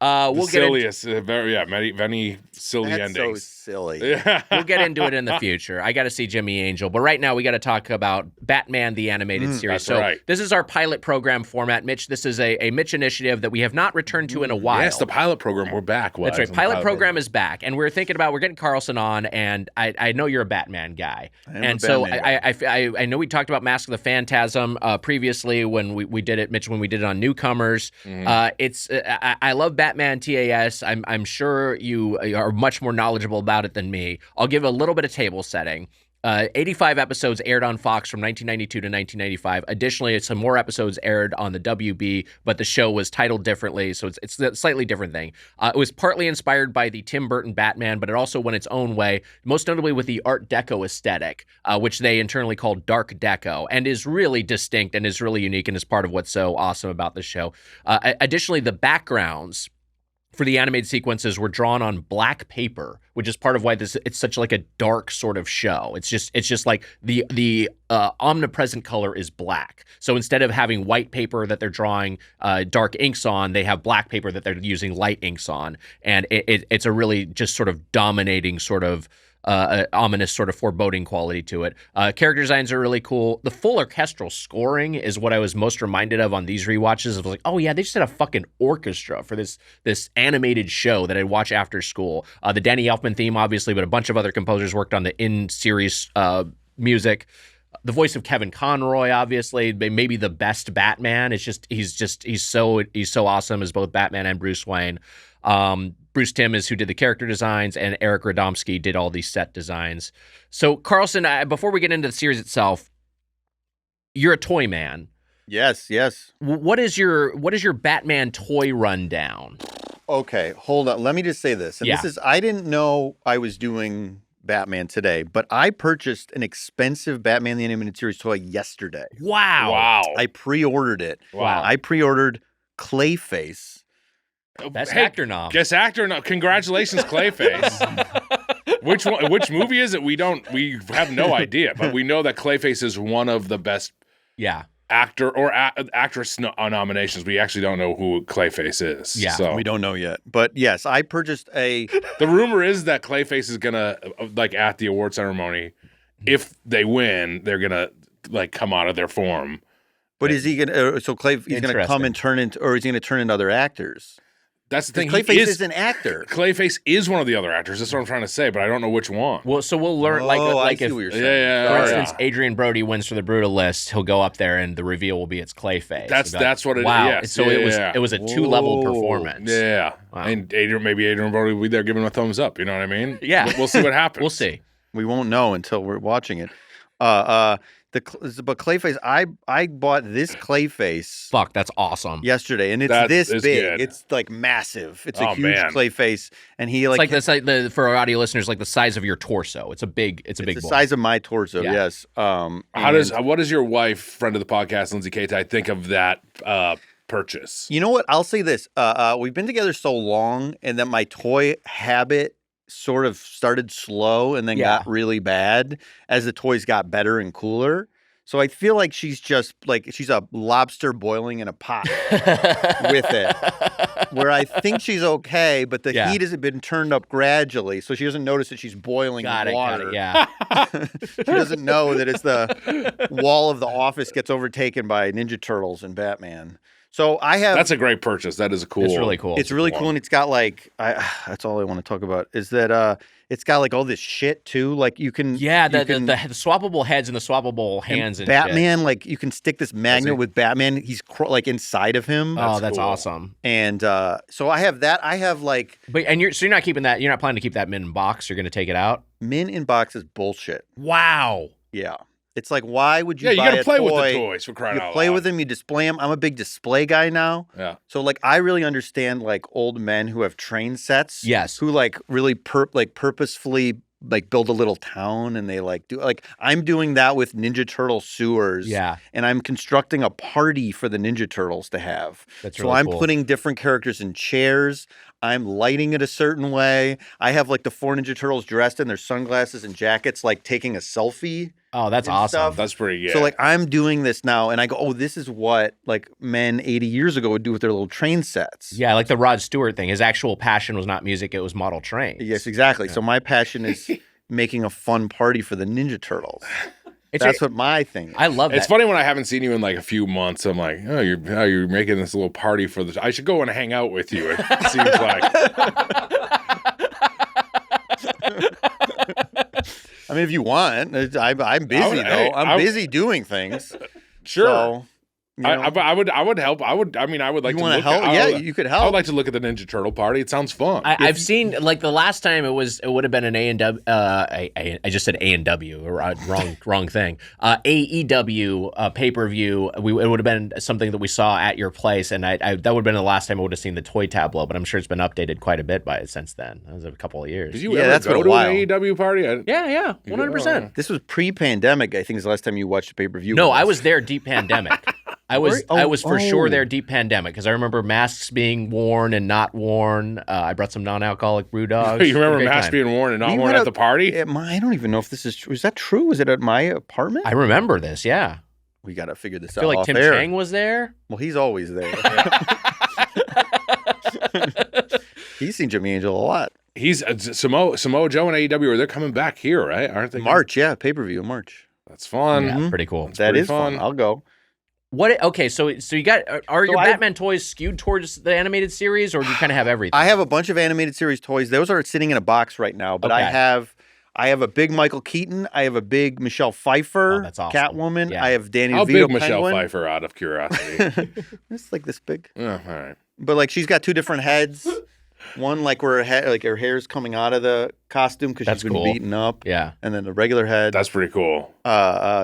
We'll silliest, many silly That's endings. So silly. Yeah. We'll get into it in the future. I got to see Jimmy Angel, but right now we got to talk about Batman the Animated Series. That's right. This is our pilot program format, Mitch. This is a Mitch initiative that we have not returned to in a while. Yes, the pilot program. We're back. That's right. Pilot program is back, and we're thinking about we're getting Carlson on, and I know you're a Batman guy, I know we talked about Mask of the Phantasm previously when we did it, Mitch, when we did it on Newcomers. I love Batman TAS. I'm sure you are much more knowledgeable about it than me. I'll give a little bit of table setting. 85 episodes aired on Fox from 1992 to 1995. Additionally, some more episodes aired on the WB, but the show was titled differently, so it's a slightly different thing. It was partly inspired by the Tim Burton Batman, but it also went its own way, most notably with the Art Deco aesthetic, which they internally called Dark Deco, and is really distinct and is really unique and is part of what's so awesome about the show. Additionally, the backgrounds for the animated sequences were drawn on black paper, which is part of why it's such like a dark sort of show. It's just like the omnipresent color is black. So instead of having white paper that they're drawing dark inks on, they have black paper that they're using light inks on, and it's a really just sort of dominating sort of ominous sort of foreboding quality to it. Character designs are really cool. The full orchestral scoring is what I was most reminded of on these rewatches. I was like, oh yeah, they just had a fucking orchestra for this animated show that I'd watch after school. The Danny Elfman theme, obviously, but a bunch of other composers worked on the in-series music. The voice of Kevin Conroy, obviously, maybe the best Batman. He's so awesome as both Batman and Bruce Wayne. Bruce Timm is who did the character designs, and Eric Radomski did all these set designs. So, Carlson, before we get into the series itself, you're a toy man. Yes. What is your Batman toy rundown? Okay, hold on. Let me just say this. And I didn't know I was doing Batman today, but I purchased an expensive Batman the Animated Series toy yesterday. Wow. I pre-ordered it. Wow. I pre-ordered Clayface. Best actor nom. Guess actor nom. Congratulations, Clayface. Which movie is it? We have no idea, but we know that Clayface is one of the best actor or actress nominations. We actually don't know who Clayface is. Yeah, so. We don't know yet. But yes, I purchased a... The rumor is that Clayface is gonna, like at the award ceremony, if they win, they're gonna like come out of their form. But is he gonna? He's gonna come and turn into, or is he gonna turn into other actors? That's the thing. Clayface is an actor. Clayface is one of the other actors. That's what I'm trying to say, but I don't know which one. Well, so we'll learn. I see what you're saying. Yeah. For instance, Adrian Brody wins for the Brutalist. He'll go up there, and the reveal will be it's Clayface. That's what it is. Wow. Yes. So it was a 2-level performance. Yeah. Wow. And Adrian Brody will be there giving him a thumbs up. You know what I mean? Yeah. We'll see what happens. We'll see. We won't know until we're watching it. But Clayface, I bought this Clayface. Fuck, that's awesome. Yesterday, and it's this big. Good. It's like massive. It's a huge Clayface, and he it's like the for our audio listeners, like the size of your torso. It's a big boy. Size of my torso. Yeah. Yes. What does your wife, friend of the podcast, Lindsay Kaitai, think of that purchase? You know what? I'll say this. We've been together so long, and that my toy habit sort of started slow and then got really bad as the toys got better and cooler. So I feel like she's just like she's a lobster boiling in a pot with it, where I think she's okay, but the heat has been turned up gradually, so she doesn't notice that she's boiling in water. She doesn't know that it's the wall of the office gets overtaken by Ninja Turtles and Batman. So I have. That's a great purchase. That is cool. It's really cool. It's really cool, and it's got like that's all I want to talk about is that it's got like all this shit too. Like you can the swappable heads and the swappable hands and Batman. Shit. Like you can stick this magnet with Batman. He's like inside of him. That's awesome. And so I have that. I have like, you're not keeping that. You're not planning to keep that Min in box. You're going to take it out. Min in box is bullshit. Wow. Yeah. It's like, why would you buy a toy? Yeah, you got to play with the toys for crying out loud. You play with them, you display them. I'm a big display guy now. Yeah. So, like, I really understand, like, old men who have train sets. Yes. Who, like, really purposefully, like, build a little town and they, like, do, like, I'm doing that with Ninja Turtle sewers. Yeah. And I'm constructing a party for the Ninja Turtles to have. That's really cool. So I'm putting different characters in chairs. I'm lighting it a certain way. I have, like, the 4 Ninja Turtles dressed in their sunglasses and jackets, like, taking a selfie. Oh, that's awesome. Stuff. That's pretty good. So, like, I'm doing this now, and I go, oh, this is what, like, men 80 years ago would do with their little train sets. Yeah, like the Rod Stewart thing. His actual passion was not music, it was model trains. Yes, exactly. Yeah. So my passion is making a fun party for the Ninja Turtles. That's what my thing is. I love that. It's funny when I haven't seen you in, like, a few months. I'm like, oh, you're making this little party for the... I should go and hang out with you, it seems like. I mean, if you want, I'm busy though. I'm busy doing things. Sure. So, I would help. I would like you to look help? You could help. I would like to look at the Ninja Turtle party. It sounds fun. I've seen like the last time it would have been an A&W. I just said A&W, wrong thing. AEW pay-per-view. It would have been something that we saw at your place, and that would have been the last time I would have seen the toy tableau. But I'm sure it's been updated quite a bit since then. That was a couple of years. Did you ever go to an AEW party? Yeah, 100%. This was pre-pandemic. I think is the last time you watched a pay-per-view. No, I was there deep pandemic. I was for sure there deep pandemic because I remember masks being worn and not worn. I brought some non-alcoholic brew dogs. You remember masks being worn and not worn at the party? I don't even know if this is true. Is that true? Was it at my apartment? I remember this. Yeah. We got to figure this out. I feel like Tim Chang was there. Well, he's always there. He's seen Jimmy Angel a lot. He's Samoa Joe and AEW. They're coming back here, right? Aren't they? March, pay-per-view in March. That's fun. Yeah, pretty cool. That is fun. I'll go. What? Okay, so you got your Batman toys skewed towards the animated series, or do you kind of have everything? I have a bunch of animated series toys. Those are sitting in a box right now, but okay. I have a big Michael Keaton. I have a big Michelle Pfeiffer. Oh, that's awesome. Catwoman. Yeah. I have Danny DeVito. How big Penguin. Michelle Pfeiffer? Out of curiosity, it's like this big. Oh, all right. But like she's got two different heads. One like where her hair's coming out of the costume because she's been beaten up. Yeah, and then the regular head. That's pretty cool.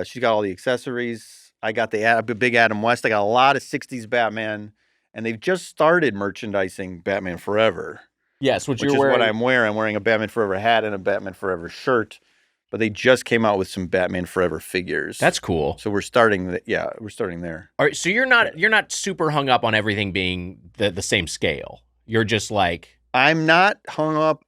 She's got all the accessories. I got the big Adam West. I got a lot of 60s Batman, and they've just started merchandising Batman Forever. Yes, which is wearing. What I'm wearing. I'm wearing a Batman Forever hat and a Batman Forever shirt, but they just came out with some Batman Forever figures. That's cool. So we're starting there. All right, so you're not super hung up on everything being the same scale. You're just like I'm not hung up.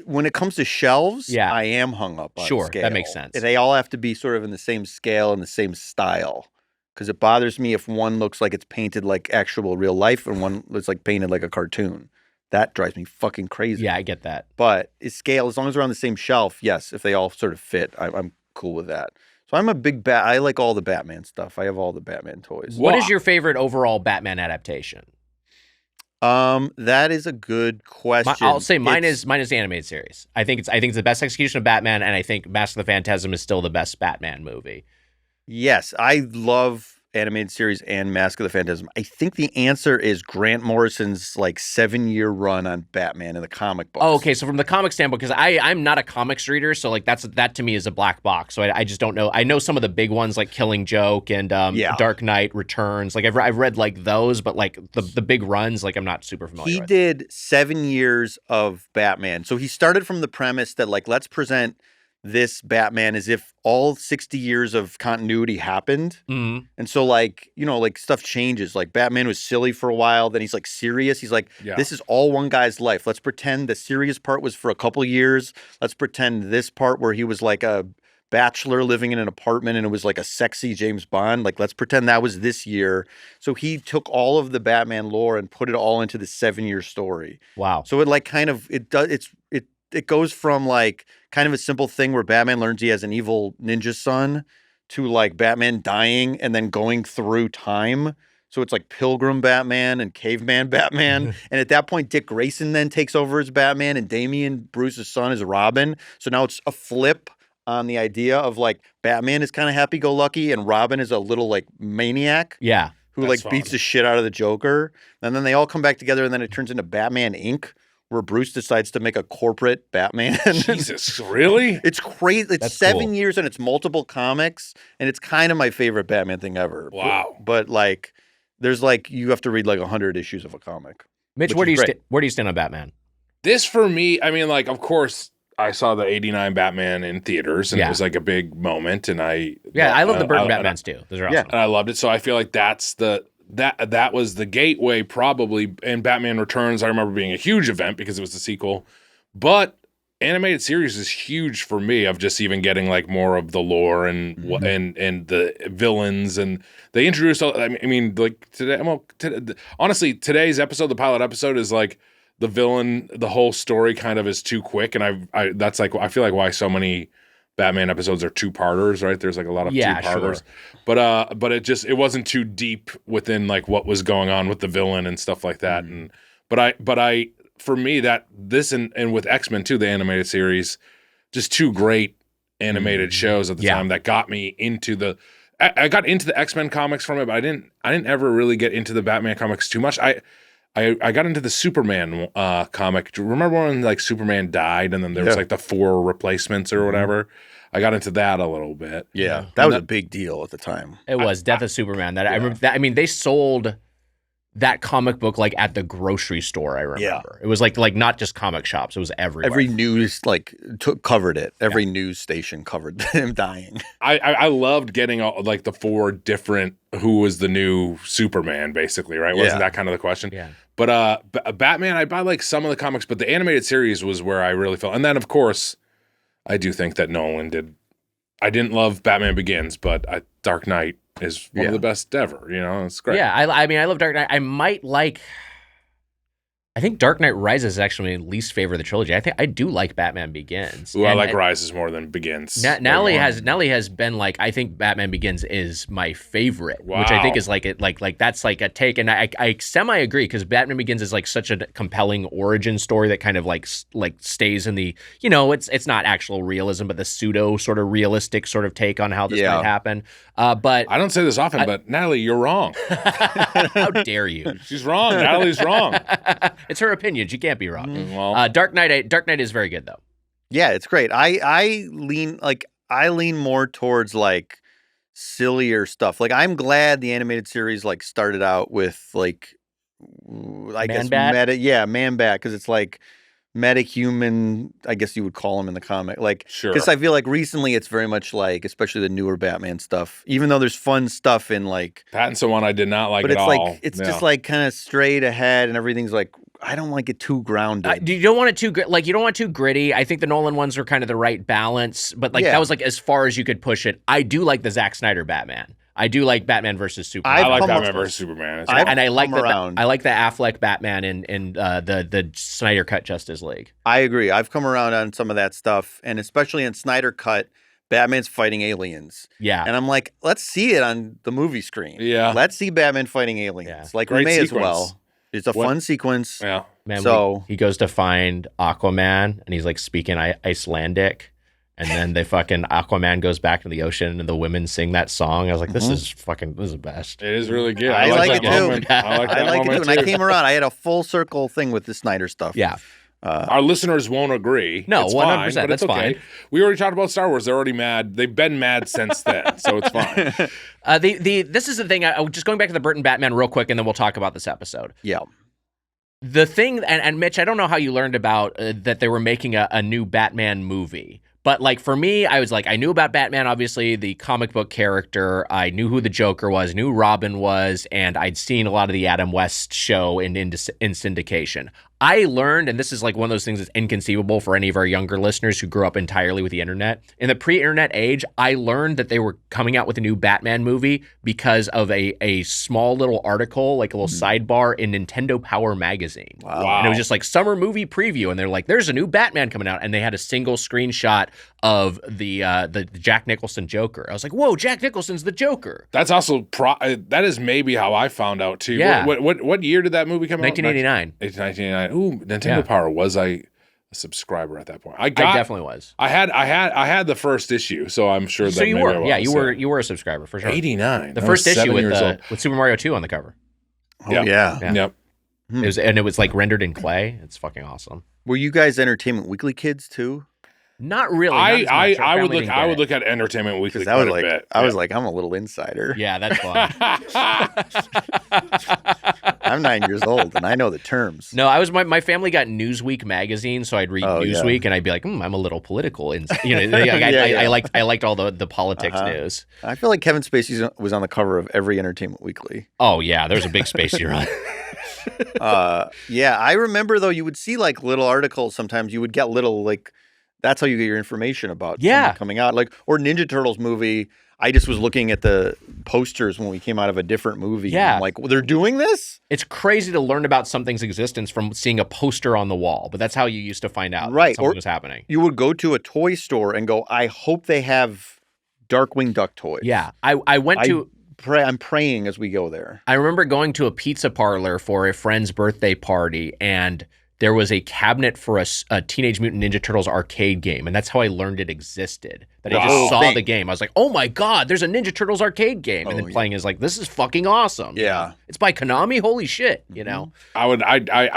When it comes to shelves, yeah. I am hung up on Sure, scale. that makes sense. They all have to be sort of in the same scale and the same style. Because it bothers me if one looks like it's painted like actual real life and one looks like painted like a cartoon. That drives me fucking crazy. Yeah, I get that. But it's scale, as long as they're on the same shelf, yes, if they all sort of fit, I'm cool with that. So I'm a big I like all the Batman stuff. I have all the Batman toys. What is your favorite overall Batman adaptation? That is a good question. I'll say mine is the animated series. I think it's the best execution of Batman, and I think Mask of the Phantasm is still the best Batman movie. Yes, I love animated series and Mask of the Phantasm. I think the answer is Grant Morrison's like 7-year run on Batman in the comic books. Oh, okay. So from the comic standpoint, because I'm not a comics reader, so like that to me is a black box. So I just don't know. I know some of the big ones like Killing Joke and Dark Knight Returns. Like I've read like those, but like the big runs, like I'm not super familiar with. He did 7 years of Batman. So he started from the premise that like let's present this Batman as if all 60 years of continuity happened. Mm-hmm. And so like, like stuff changes. Like Batman was silly for a while. Then he's like serious. He's like, This is all one guy's life. Let's pretend the serious part was for a couple years. Let's pretend this part where he was like a bachelor living in an apartment and it was like a sexy James Bond. Like, let's pretend that was this year. So he took all of the Batman lore and put it all into the 7-year story. Wow. So it like kind of, it goes from like kind of a simple thing where Batman learns he has an evil ninja son to like Batman dying and then going through time. So it's like Pilgrim Batman and Caveman Batman. And at that point, Dick Grayson then takes over as Batman and Damian Bruce's son is Robin. So now it's a flip on the idea of like Batman is kind of happy-go-lucky and Robin is a little like maniac. Yeah. Who like beats the shit out of the Joker. And then they all come back together and then it turns into Batman Inc., where Bruce decides to make a corporate Batman. Jesus, really? It's crazy. It's That's 7 cool. years and it's multiple comics, and it's kind of my favorite Batman thing ever. Wow. But like, there's like, you have to read like 100 issues of a comic. Mitch, where do you stand on Batman? This for me, I mean, like, of course, I saw the '89 Batman in theaters, and it was like a big moment. And I love the Burton Batmans too. Those are awesome. And I loved it. So I feel like that was the gateway probably. And Batman Returns, I remember being a huge event because it was the sequel. But animated series is huge for me of just even getting like more of the lore and and the villains, and they introduced. I mean, like today. Honestly, today's episode, the pilot episode, is like the villain. The whole story kind of is too quick, and that's like I feel like why so many Batman episodes are 2-parters, right? There's like a lot of 2-parters, sure. But it wasn't too deep within like what was going on with the villain and stuff like that. And but I for me that this and with X-Men too, the animated series, just 2 great animated shows at the time that got me into I got into the X-Men comics from it, but I didn't ever really get into the Batman comics too much. I got into the Superman comic. Do you remember when like Superman died and then there was like the 4 replacements or whatever? I got into that a little bit. Yeah, that was a big deal at the time. It was Death of Superman. That I remember. That, I mean, they sold that comic book like at the grocery store. I remember it was like not just comic shops. It was everywhere. Every news covered it. Every news station covered him dying. I loved getting all, like the 4 different who was the new Superman, basically, right? Wasn't that kind of the question? Yeah. But Batman, I buy like some of the comics, but the animated series was where I really felt. And then of course, I do think that Nolan did. I didn't love Batman Begins, but Dark Knight is one of the best ever. You know, it's great. Yeah, I mean, I love Dark Knight. I think Dark Knight Rises is actually my least favorite of the trilogy. I do like Batman Begins. Ooh, I like Rises more than Begins. Nally has been like, I think Batman Begins is my favorite, which I think is like that's like a take, and I semi agree because Batman Begins is like such a compelling origin story that kind of like stays in the, you know, it's not actual realism, but the pseudo sort of realistic sort of take on how this might happen. But I don't say this often, but Natalie, you're wrong. How dare you? She's wrong. Natalie's wrong. It's her opinion. She can't be wrong. Well, Dark Knight is very good though. Yeah, it's great. I lean more towards like sillier stuff. Like I'm glad the animated series like started out with like I guess Man-Bat, because it's like metahuman, I guess you would call him in the comic. Like, because I feel like recently it's very much like, especially the newer Batman stuff, even though there's fun stuff in like Pattinson one I did not like at all. But it's like, it's just like kind of straight ahead and everything's like, I don't like it too grounded. You don't want it too you don't want it too gritty. I think the Nolan ones are kind of the right balance, but like that was like as far as you could push it. I do like the Zack Snyder Batman. I do like Batman versus Superman. I like Batman versus Superman. I like the Affleck Batman in the Snyder Cut Justice League. I agree. I've come around on some of that stuff, and especially in Snyder Cut, Batman's fighting aliens. Yeah. And I'm like, let's see it on the movie screen. Yeah. Let's see Batman fighting aliens. Yeah. Like, Great we may sequence. as well. It's a fun sequence. Yeah. Man, so he goes to find Aquaman, and he's like speaking Icelandic. And then Aquaman goes back to the ocean and the women sing that song. I was like, this is the best. It is really good. I like it too. I like it too. And I came around. I had a full circle thing with the Snyder stuff. Yeah. Our listeners won't agree. No, it's 100%. Fine, That's fine. We already talked about Star Wars. They're already mad. They've been mad since then, so it's fine. This is the thing. Just going back to the Burton Batman real quick, and then we'll talk about this episode. Yeah. The thing, and Mitch, I don't know how you learned about that they were making a new Batman movie. But like for me, I was like, I knew about Batman, obviously, the comic book character. I knew who the Joker was, knew Robin was, and I'd seen a lot of the Adam West show in syndication. I learned, and this is like one of those things that's inconceivable for any of our younger listeners who grew up entirely with the internet. In the pre-internet age, I learned that they were coming out with a new Batman movie because of a small little article, like a little sidebar in Nintendo Power magazine. Wow. And it was just like summer movie preview, and they're like, there's a new Batman coming out, and they had a single screenshot of the Jack Nicholson Joker. I was like, whoa, Jack Nicholson's the Joker. That's also that is maybe how I found out too. Yeah. What year did that movie come out? 1989. 1989. Ooh, Nintendo Power. Was I a subscriber at that point? I definitely was. I had the first issue, so I'm sure that so you maybe were. I was. Yeah, you were a subscriber for sure. 89. The first issue with Super Mario 2 on the cover. Oh, yeah. Yep. It was like rendered in clay. It's fucking awesome. Were you guys Entertainment Weekly kids too? Not really. I would look at Entertainment Weekly quite a bit. I was like, I'm a little insider. Yeah, that's fun. I'm 9 years old and I know the terms. No, my family got Newsweek magazine, so I'd read Newsweek and I'd be like, I'm a little political. I liked all the politics news. I feel like Kevin Spacey was on the cover of every Entertainment Weekly. Oh yeah, there's a big Spacey run. I remember though you would see like little articles. Sometimes you would get little like. That's how you get your information about something coming out. Like, or Ninja Turtles movie, I just was looking at the posters when we came out of a different movie. Yeah. I'm like, well, they're doing this? It's crazy to learn about something's existence from seeing a poster on the wall, but that's how you used to find out that something was happening. You would go to a toy store and go, I hope they have Darkwing Duck toys. Yeah. I'm praying as we go there. I remember going to a pizza parlor for a friend's birthday party, and there was a cabinet for a Teenage Mutant Ninja Turtles arcade game, and that's how I learned it existed. That I just saw the game. I was like, oh my God, there's a Ninja Turtles arcade game. And then playing is like, this is fucking awesome. Yeah. It's by Konami? Holy shit, you know? I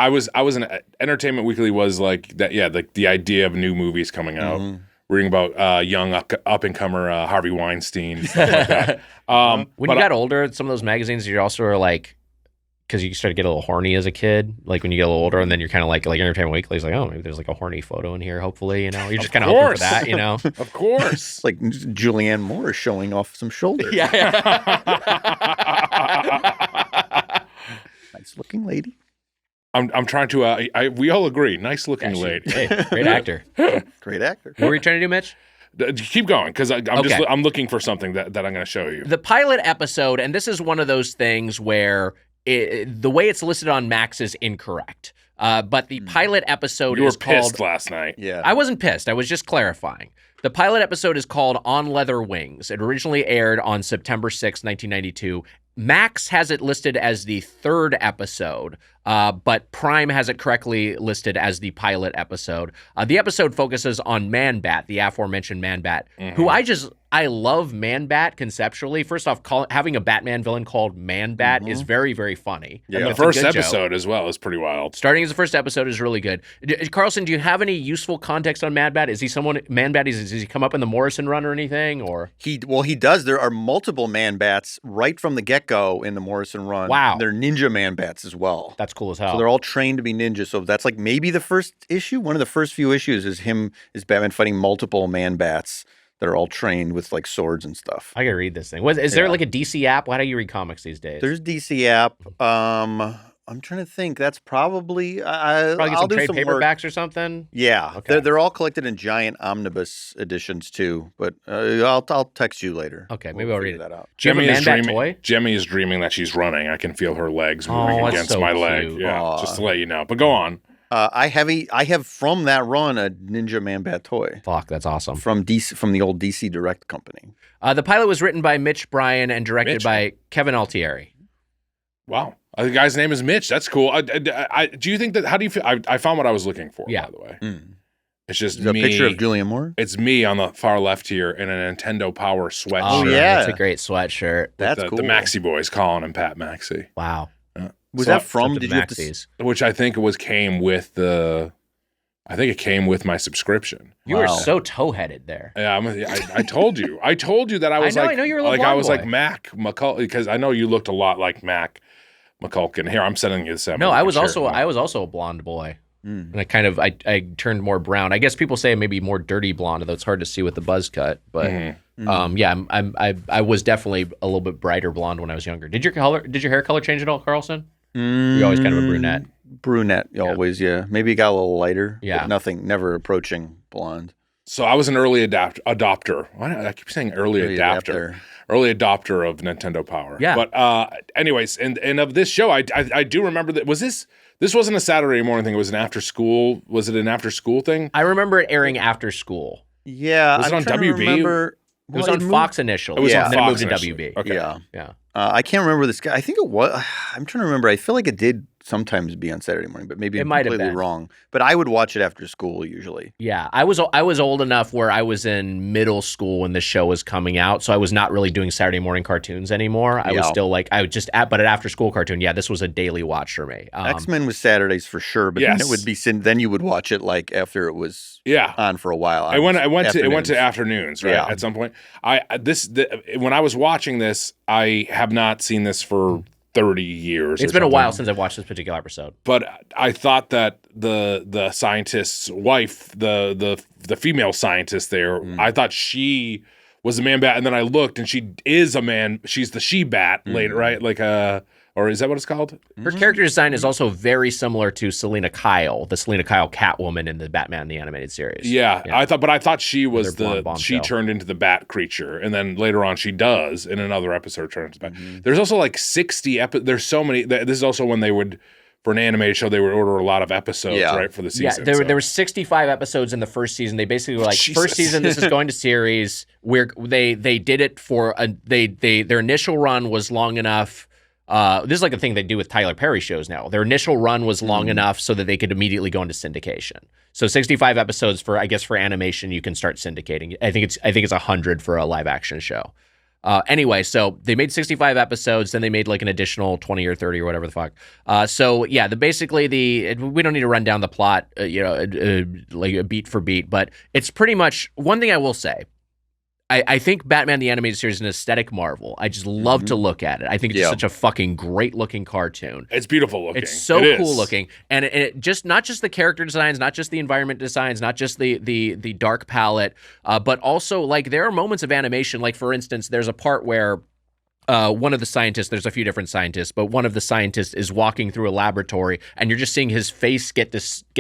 was in Entertainment Weekly was like that, like the idea of new movies coming out. Reading about young up-and-comer Harvey Weinstein, stuff like that. When you got older, some of those magazines, you also are like, because you start to get a little horny as a kid, like when you get a little older, and then you're kind of like Entertainment Weekly is like, oh, maybe there's like a horny photo in here, hopefully, you know? You're just kind of hoping for that, you know? Of course. Like Julianne Moore showing off some shoulders. Yeah. Nice looking lady. I'm trying to, we all agree, nice looking lady. Hey, great actor. Great actor. What were you trying to do, Mitch? Keep going, because I'm looking for something that I'm going to show you. The pilot episode, and this is one of those things where the way it's listed on Max is incorrect. But the pilot episode is called... You were pissed last night. Yeah. I wasn't pissed. I was just clarifying. The pilot episode is called On Leather Wings. It originally aired on September 6, 1992. Max has it listed as the third episode, but Prime has it correctly listed as the pilot episode. The episode focuses on Man-Bat, the aforementioned Man-Bat, who I love Man-Bat conceptually. First off, having a Batman villain called Man-Bat is very, very funny. Yeah, and the first episode as well is pretty wild. Starting as the first episode is really good. Carlson, do you have any useful context on Man-Bat? Is he someone, Man-Bat, does he come up in the Morrison run or anything? Or He does. There are multiple Man-Bats right from the get-go in the Morrison run. Wow. They're ninja Man-Bats as well. That's cool as hell. So they're all trained to be ninjas. So that's like maybe the first issue. One of the first few issues is Batman fighting multiple Man-Bats that are all trained with like swords and stuff. I gotta read this thing. Is there like a DC app? How do you read comics these days? There's DC app. I'm trying to think. That's probably Probably get I'll some do trade some paperbacks work. or something. Yeah, Okay. they're all collected in giant omnibus editions too. But I'll text you later. Okay, maybe I'll read figure it. that out. Do you have a Man-Bat toy? Jemmy is dreaming that she's running. I can feel her legs moving that's against so my leg. cute. Yeah, Aw. just to let you know. But go on. I have from that run a Ninja Man-Bat toy Fuck, that's awesome. from the old DC Direct company. The pilot was written by Mitch Bryan and directed by Kevin Altieri. Wow. The guy's name is Mitch. That's cool. Do you think that? How do you feel? I found what I was looking for. Yeah. By the way, it's just Is that me. a picture of Julianne Moore? It's me on the far left here in a Nintendo Power sweatshirt. Oh yeah. that's a great sweatshirt. That's the, cool. The Maxi Boys, Colin and Pat Maxi. Wow. Was So- that from? Except Did the you have to? Maxis. Which I think came with the. I think it came with my subscription. You were Wow. so toe-headed there. Yeah, I told you. I told you that I was I like. know you were a little like I was blonde like boy. Mac McCulkin, because I know you looked a lot like Mac McCulkin. Here, I'm sending you this. No, I was also a blonde boy. And I turned more brown. I guess people say maybe more dirty blonde, although it's hard to see with the buzz cut. But yeah, I was definitely a little bit brighter blonde when I was younger. Did your hair color change at all, Carlson? You're always kind of a brunette. Brunette, always, yeah. Maybe it got a little lighter. Yeah. But never approaching blonde. So I was an early adopter. Why do I keep saying early adapter? Early adopter of Nintendo Power. Yeah. But anyways, and of this show, I do remember that this wasn't a Saturday morning thing. It was an after school. Was it an after school thing? I remember it airing after school. Yeah. Was it I'm on trying to WB? remember- It was well, on moved- Fox initially. It was Yeah. on and then Fox it moved to initially. WB. Okay. Yeah. Yeah. I can't remember this guy. I think it was. I'm trying to remember. I feel like it did sometimes be on Saturday morning, but maybe It I'm might have completely been. wrong. But I would watch it after school usually. Yeah, I was old enough where I was in middle school when the show was coming out, so I was not really doing Saturday morning cartoons anymore. I was still like but an after school cartoon. Yeah, this was a daily watch for me. X-Men was Saturdays for sure, but then it would be then you would watch it like after it was on for a while. It went to afternoons, right? Yeah. At some point. When I was watching this, I have not seen this for 30 years. It's been a while since I've watched this particular episode. But I thought that the scientist's wife, the female scientist there, I thought she was a Man-Bat, and then I looked, and she is a man. She's the she-Bat later, right? Like or is that what it's called? Her character design is also very similar to Selena Kyle, the Selena Kyle Catwoman in the Batman the Animated Series. Yeah. I thought she was Their blonde she bombshell. turned into the Bat creature, and then later on she does in another episode turn into the Bat. There's also like 60 There's so many. This is also when they would. For an animated show, they would order a lot of episodes, right, for the season. Yeah, there were 65 episodes in the first season. They basically were like, Jesus. first season, this is going to series. They did it for their initial run was long enough This is like a thing they do with Tyler Perry shows now. Their initial run was long enough so that they could immediately go into syndication. So 65 episodes for animation, you can start syndicating. I think it's 100 for a live action show. Anyway, so they made 65 episodes, then they made like an additional 20 or 30 or whatever the fuck. So yeah, we don't need to run down the plot, like beat for beat, but it's pretty much one thing I will say. I think Batman the Animated Series is an aesthetic marvel. I just love to look at it. I think it's just such a fucking great looking cartoon. It's beautiful looking. It's so cool looking. And it just not just the character designs, not just the environment designs, not just the dark palette, but also like there are moments of animation. Like for instance, there's a part where one of the scientists, there's a few different scientists, but one of the scientists is walking through a laboratory and you're just seeing his face get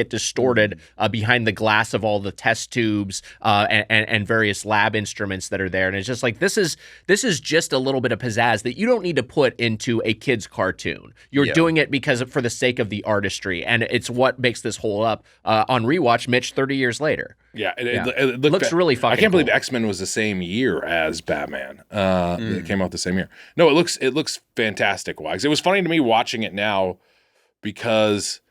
distorted behind the glass of all the test tubes and various lab instruments that are there. And it's just like, this is just a little bit of pizzazz that you don't need to put into a kid's cartoon. You're doing it for the sake of the artistry. And it's what makes this hold up on rewatch, Mitch, 30 years later. Yeah, it looks really fucking I can't believe X-Men was the same year as Batman. It came out the same year. No, it looks fantastic. Wise. It was funny to me watching it now because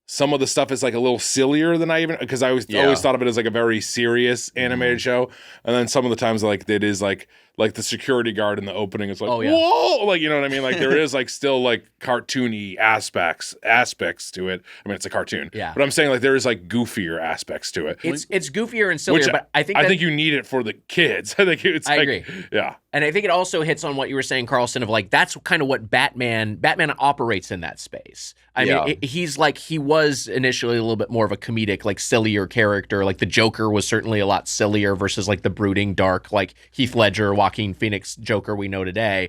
some of the stuff is like a little sillier than because I always thought of it as like a very serious animated show, and then some of the times like it is like the security guard in the opening is like whoa, like you know what I mean, like there is like still like cartoony aspects to it. I mean it's a cartoon, but I'm saying like there is like goofier aspects to it. It's goofier and sillier, but I think you need it for the kids. I think it's I agree. Yeah. And I think it also hits on what you were saying, Carlson, of like that's kind of what Batman operates in that space. I mean, he's like he was initially a little bit more of a comedic, like sillier character. Like the Joker was certainly a lot sillier versus like the brooding, dark, like Heath Ledger, Joaquin Phoenix Joker we know today.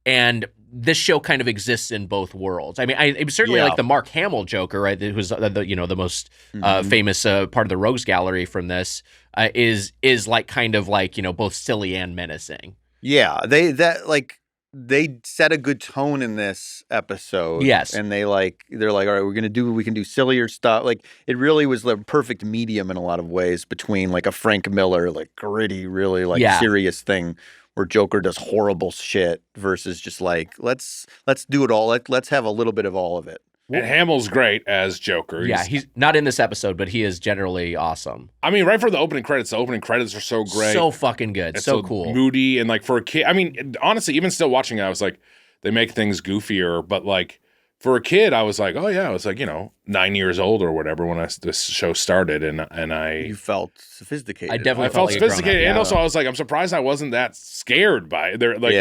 And this show kind of exists in both worlds. I mean, it was certainly like the Mark Hamill Joker, right? Who's the most famous part of the Rogues Gallery from this is like kind of like both silly and menacing. Yeah, they set a good tone in this episode. Yes. And they're like, all right, we can do sillier stuff. Like it really was the perfect medium in a lot of ways between like a Frank Miller, like gritty, really like serious thing where Joker does horrible shit versus just like, let's do it all. Let's have a little bit of all of it. And Hamill's great as Joker. He's not in this episode, but he is generally awesome. I mean, right for the opening credits are so great. So fucking good. It's so cool. Moody, and like for a kid, I mean, honestly, even still watching it, I was like, they make things goofier, but like for a kid, I was like, oh yeah, I was like, 9 years old or whatever when this show started, and you felt sophisticated. I definitely felt sophisticated, and also I was like, I'm surprised I wasn't that scared by it. There, like,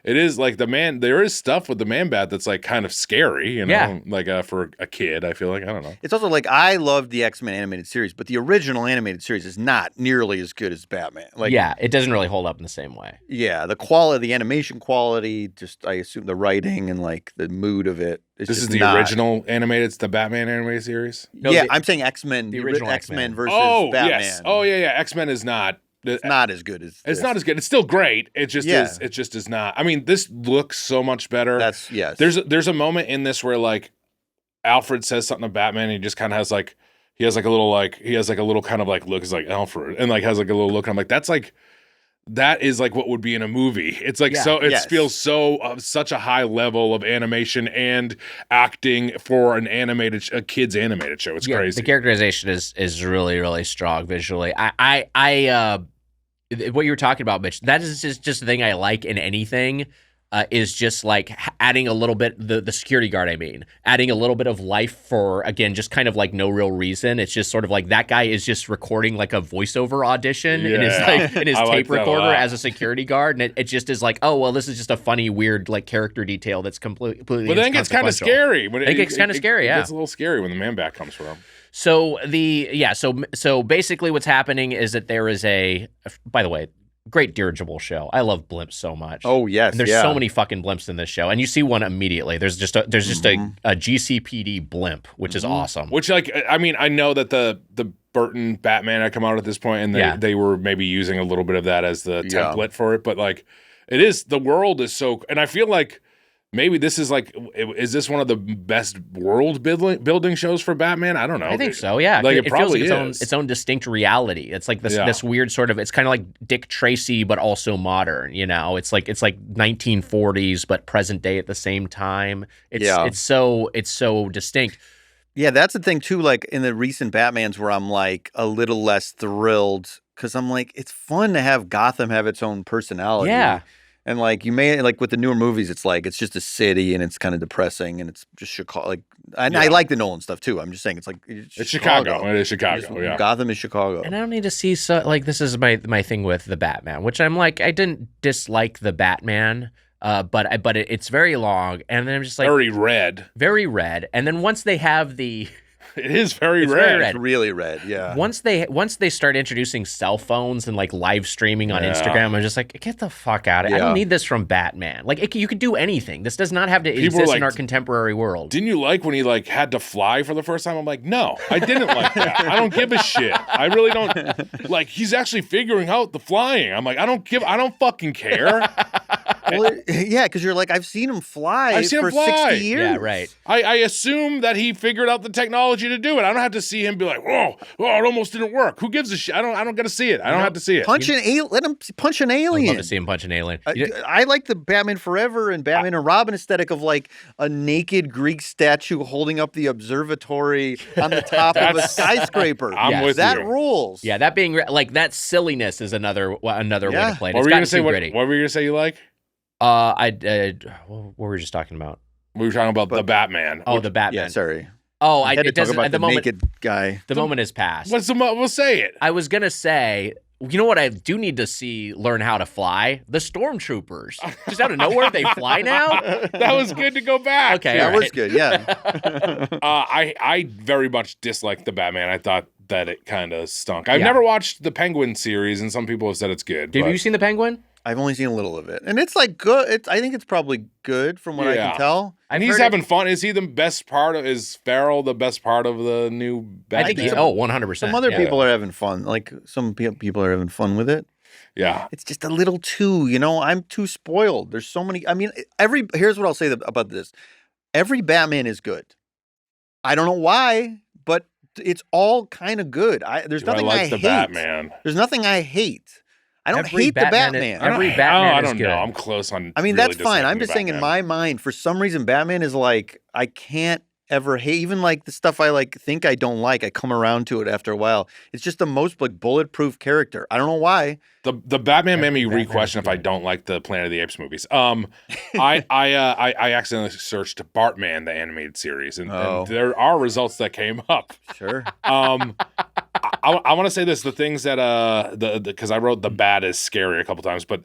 it is like there is stuff with the Man-Bat that's like kind of scary, like for a kid, I feel like, I don't know. It's also like, I loved the X-Men animated series, but the original animated series is not nearly as good as Batman. Like, it doesn't really hold up in the same way. Yeah, the quality, the animation quality, just I assume the writing and like the mood of it. This is the original animated, it's the Batman animated series? No, I'm saying X-Men, the original X-Men versus Batman. Yes. Oh, yeah, X-Men is not. It's not as good as it's not as good. It's still great. It just is. It just is not. I mean, this looks so much better. There's a moment in this where like Alfred says something to Batman, and he just kind of has like a little kind of like look. It's like Alfred, and like has like a little look. And I'm like, that is like what would be in a movie. It's like feels so such a high level of animation and acting for a kid's animated show. It's crazy. The characterization is really, really strong visually. What you were talking about, Mitch, that is just the thing I like in anything, is just like adding a little bit, the security guard, adding a little bit of life for, again, just kind of like no real reason. It's just sort of like that guy is just recording like a voiceover audition in his tape recorder as a security guard. And it just is like, oh, well, this is just a funny, weird like character detail that's completely But then it gets kind of scary. It gets kind of scary, It gets a little scary when the Man-Bat comes from. So so basically what's happening is that there is by the way, great dirigible show. I love blimps so much. Oh yes, and there's so many fucking blimps in this show, and you see one immediately. There's just a GCPD blimp, which is awesome. Which like I mean I know that the Burton Batman had come out at this point, and they were maybe using a little bit of that as the template for it, but like the world is so, and I feel like maybe this is like, is this one of the best world building shows for Batman? I don't know. I think so, yeah. Like it probably feels like is. its own distinct reality. It's like this weird sort of, it's kind of like Dick Tracy, but also modern, you know? It's like 1940s, but present day at the same time. It's so distinct. Yeah, that's the thing too, like in the recent Batmans where I'm like a little less thrilled because I'm like, it's fun to have Gotham have its own personality. Yeah. And like you may like with the newer movies, it's like it's just a city and it's kind of depressing and it's just Chicago. Like, and I like the Nolan stuff too. I'm just saying it's like it's Chicago. It is Chicago. Yeah, Gotham is Chicago. And I don't need to see this is my thing with the Batman, which I'm like I didn't dislike the Batman, but it's very long, and then I'm just like very red, and then once they have the. It is very red. It's really red, yeah. Once they start introducing cell phones and like live streaming on Instagram, I'm just like, get the fuck out of it. I don't need this from Batman. Like, you could do anything. This does not have to exist in our contemporary world. Didn't you like when he like had to fly for the first time? I'm like, no, I didn't like that. I don't give a shit. I really don't. Like, he's actually figuring out the flying. I'm like, I don't fucking care. Well, yeah, because you're like, I've seen him fly for 60 years. Yeah, right. I assume that he figured out the technology to do it. I don't have to see him be like, whoa, it almost didn't work. Who gives a shit? I don't got to see it. I don't have to see it. Let him punch an alien. I'd love to see him punch an alien. I like the Batman Forever and Batman and Robin aesthetic of like a naked Greek statue holding up the observatory on the top of a skyscraper. I'm with that you. rules. Yeah, that being like that silliness is another way to play it. What were you gonna say? What were you gonna say you like? What were we just talking about? We were talking about the Batman. Oh, the Batman. Yeah, sorry. Oh, it doesn't. About the naked guy. The moment has passed. We'll say it. I was gonna say, you know what? I do need to learn how to fly. The stormtroopers, just out of nowhere, they fly now. That was good to go back. Okay, that was good. Yeah. I very much disliked the Batman. I thought that it kind of stunk. I've never watched the Penguin series, and some people have said it's good. Have you seen the Penguin? I've only seen a little of it, and it's like good. I think it's probably good from what I can tell. And he's having fun. Is he the best part of? Is Farrell the best part of the new Batman? I think 100%. Some other people are having fun. Like some people are having fun with it. Yeah, it's just a little too. I'm too spoiled. There's so many. I mean, here's what I'll say about this. Every Batman is good. I don't know why, but it's all kind of good. There's nothing I hate. Batman. There's nothing I hate. I don't hate the Batman. Every Batman I is don't good. know. I'm close on. I mean, really that's fine. I'm just saying in my mind, for some reason, Batman is like, I can't ever hate. Even like the stuff I like think I don't like, I come around to it after a while. It's just the most like bulletproof character. I don't know why. The Batman made me re-question if I don't like the Planet of the Apes movies. I accidentally searched Bartman, the animated series, and there are results that came up. Sure. I want to say this: the things that because I wrote the Bat is scary a couple times, but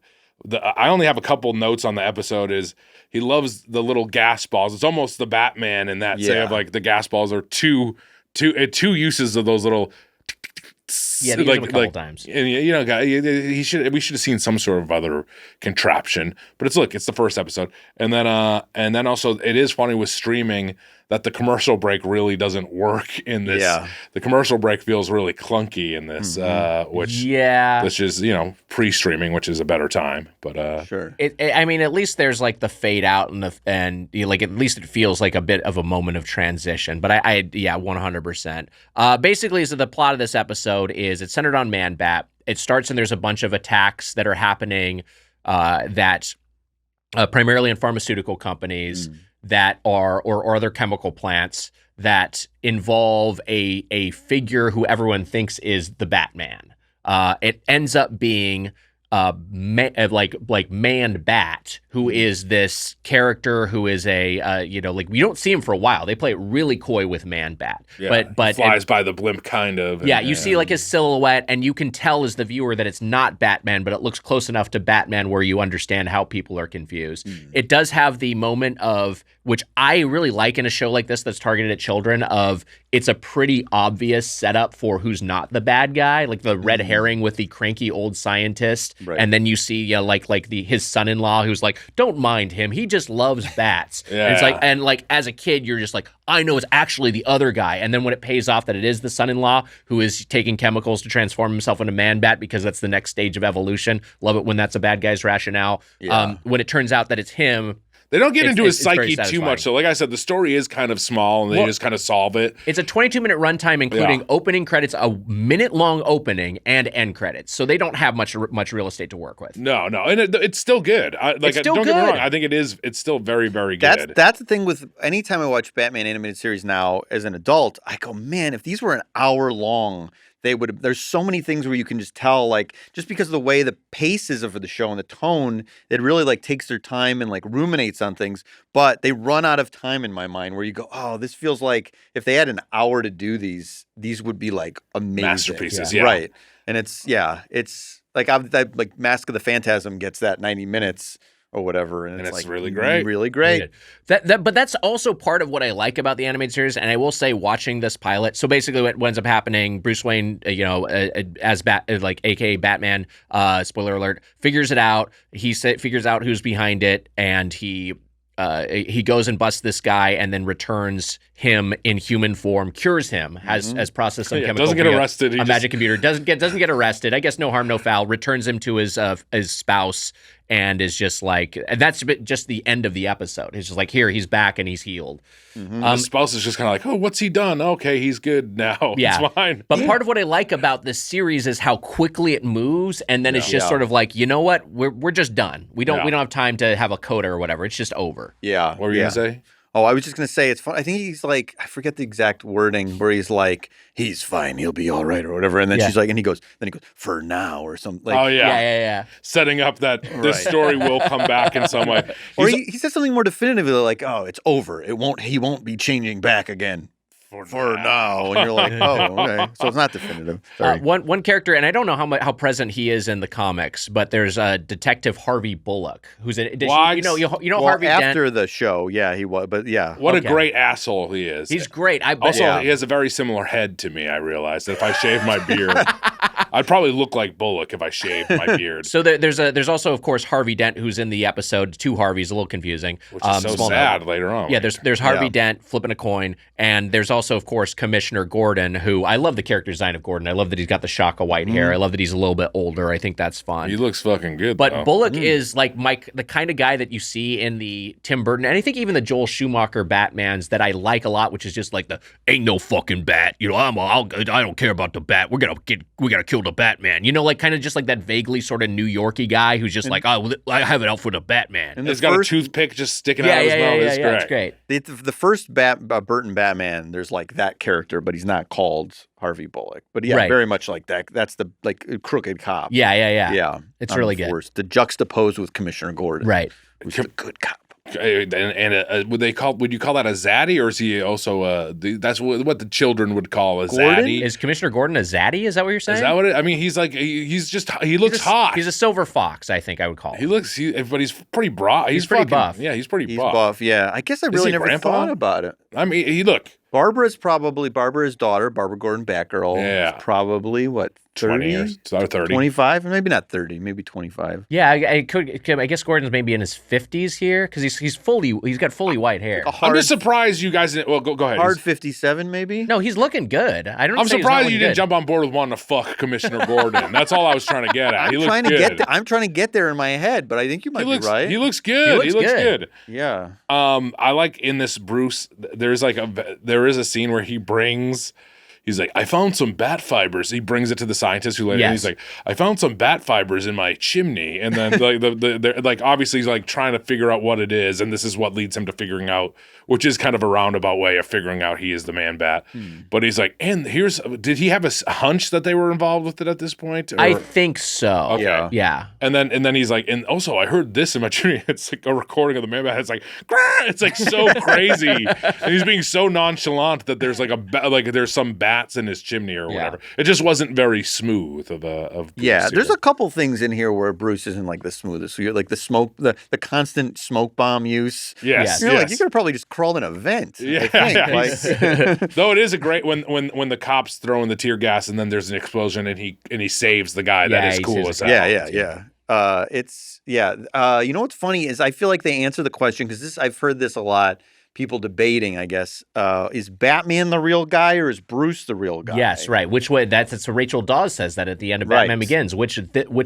I only have a couple notes on the episode. Is he loves the little gas balls? It's almost the Batman in that say of like the gas balls are two uses of those little. Yeah, they use them a couple times. And we should have seen some sort of other contraption. But it's the first episode, and then also it is funny with streaming that the commercial break really doesn't work in this. Yeah. The commercial break feels really clunky in this, which is pre-streaming, which is a better time. But sure, I mean, at least there's like the fade out and like at least it feels like a bit of a moment of transition. But I 100%. Basically, so the plot of this episode is it's centered on Man-Bat. It starts and there's a bunch of attacks that are happening that primarily in pharmaceutical companies. That are or other chemical plants that involve a figure who everyone thinks is the Batman. It ends up being Man-Bat, who is this character who is we don't see him for a while. They play it really coy with Man-Bat, but flies by the blimp kind of. You see like his silhouette, and you can tell as the viewer that it's not Batman, but it looks close enough to Batman where you understand how people are confused. It does have the moment of, which I really like in a show like this that's targeted at children, of it's a pretty obvious setup for who's not the bad guy, like the red herring with the cranky old scientist, and then you see his son-in-law who's like, don't mind him, he just loves bats. And it's like, and like as a kid you're just like, I know it's actually the other guy, and then when it pays off that it is the son-in-law who is taking chemicals to transform himself into Man-Bat because that's the next stage of evolution. Love it when that's a bad guy's rationale. When it turns out that it's him. They don't get into his psyche too much. So like I said, the story is kind of small and they just kind of solve it. It's a 22-minute runtime, including opening credits, a minute-long opening, and end credits. So they don't have much real estate to work with. No. And it's still good. Don't get me wrong. I think it's still very, very good. That's the thing with anytime I watch Batman animated series now as an adult, I go, man, if these were an hour long, there's so many things where you can just tell, like, just because of the way the pace is of the show and the tone, it really like takes their time and like ruminates on things, but they run out of time in my mind where you go, oh, this feels like if they had an hour to do these would be like amazing masterpieces. Right. And it's like like Mask of the Phantasm gets that 90 minutes or whatever, and it's like really great. Really great. But that's also part of what I like about the animated series, and I will say, watching this pilot. So basically, what ends up happening, Bruce Wayne, as AKA Batman, spoiler alert, figures it out. He figures out who's behind it, and he goes and busts this guy, and then returns him in human form, cures him, has processed some chemical. Doesn't get arrested. Magic computer doesn't get arrested. I guess no harm, no foul. Returns him to his spouse. And is just like, and that's just the end of the episode. It's just like, here, he's back and he's healed. The spouse is just kind of like, oh, what's he done? Okay, he's good now. Yeah. It's fine. But part of what I like about this series is how quickly it moves, and then it's just sort of like, you know what? We're just done. We don't have time to have a coda or whatever. It's just over. Yeah. What were you gonna say? Oh, I was just going to say it's fun. I think he's like, I forget the exact wording where he's like, he's fine, he'll be all right or whatever. And then she's like, and he goes, for now or something. Like, oh, yeah. Setting up that this story will come back in some way. Or he says something more definitive, like, oh, it's over. He won't be changing back again. For now. And you're like, oh, okay. So it's not definitive. One character, and I don't know how present he is in the comics, but there's Detective Harvey Bullock, who's Harvey after Dent. The show, he was, but yeah. What a great asshole he is. He's great. He has a very similar head to me, I realized. That if I shave my beard, I'd probably look like Bullock if I shaved my beard. So there's also, of course, Harvey Dent, who's in the episode. Two Harveys, a little confusing. Which is so sad later on. Yeah, there's Harvey Dent flipping a coin, and there's also, of course, Commissioner Gordon, who I love the character design of Gordon. I love that he's got the shock of white hair. I love that he's a little bit older. I think that's fun. He looks fucking good, But Bullock is like the kind of guy that you see in the Tim Burton, and I think even the Joel Schumacher Batmans that I like a lot, which is just like the ain't no fucking bat. I don't care about the bat. We gotta kill the Batman. Like kind of just like that vaguely sort of New York-y guy who's just like, oh, I have it out for the Batman. And he's got a toothpick just sticking out of his mouth. It's great. The first Burton Batman, there's like that character, but he's not called Harvey Bullock. But very much like that. That's the like crooked cop. Yeah. It's really good. The juxtaposed with Commissioner Gordon. Right. Who's the good cop. And would you call that a zaddy, or is he also that's what the children would call a zaddy? Is Commissioner Gordon a zaddy? Is that what you're saying? Is that what I mean? He's like he looks hot. He's a silver fox, I think I would call him. But he's pretty broad. He's pretty buff. Yeah, he's pretty buff. Yeah, I guess I really never thought about it. I mean, Barbara's daughter, Barbara Gordon Batgirl. Yeah, is probably what 20 years, 30, 25, maybe not 30, maybe 25. Yeah, I guess Gordon's maybe in his 50s here because he's got fully white hair. I'm just surprised you guys didn't. Well, go ahead. Hard 57, maybe. No, he's looking good. I'm surprised you didn't jump on board with wanting to fuck Commissioner Gordon. That's all I was trying to get at. I'm trying to get there in my head, but I think you might be right. He looks good. He looks good. Yeah. I like in this Bruce. There is a scene where he's like, I found some bat fibers. He brings it to the scientist who later he's like, I found some bat fibers in my chimney. And then like obviously he's like trying to figure out what it is, and this is what leads him to figuring out, which is kind of a roundabout way of figuring out he is the Man Bat. But he's like, and did he have a hunch that they were involved with it at this point? Or? I think so. Okay. Yeah. And then he's like, and also I heard this in my chimney. It's like a recording of the Man Bat. It's like, grrr! It's like so crazy. And he's being so nonchalant that there's like there's some bats in his chimney or whatever. It just wasn't very smooth of Bruce there's a couple things in here where Bruce isn't like the smoothest. So you're like the smoke, the constant smoke bomb use. Yes. You're like, you could have probably just crawled in a vent. Yeah. I think. Though it is a great when the cops throw in the tear gas and then there's an explosion and he saves the guy. That is cool as hell. Yeah. You know what's funny is I feel like they answer the question because I've heard this a lot. people debating, I guess, is Batman the real guy or is Bruce the real guy? Yes, right. Which way? That's Rachel Dawes says that at the end of Batman Begins. Which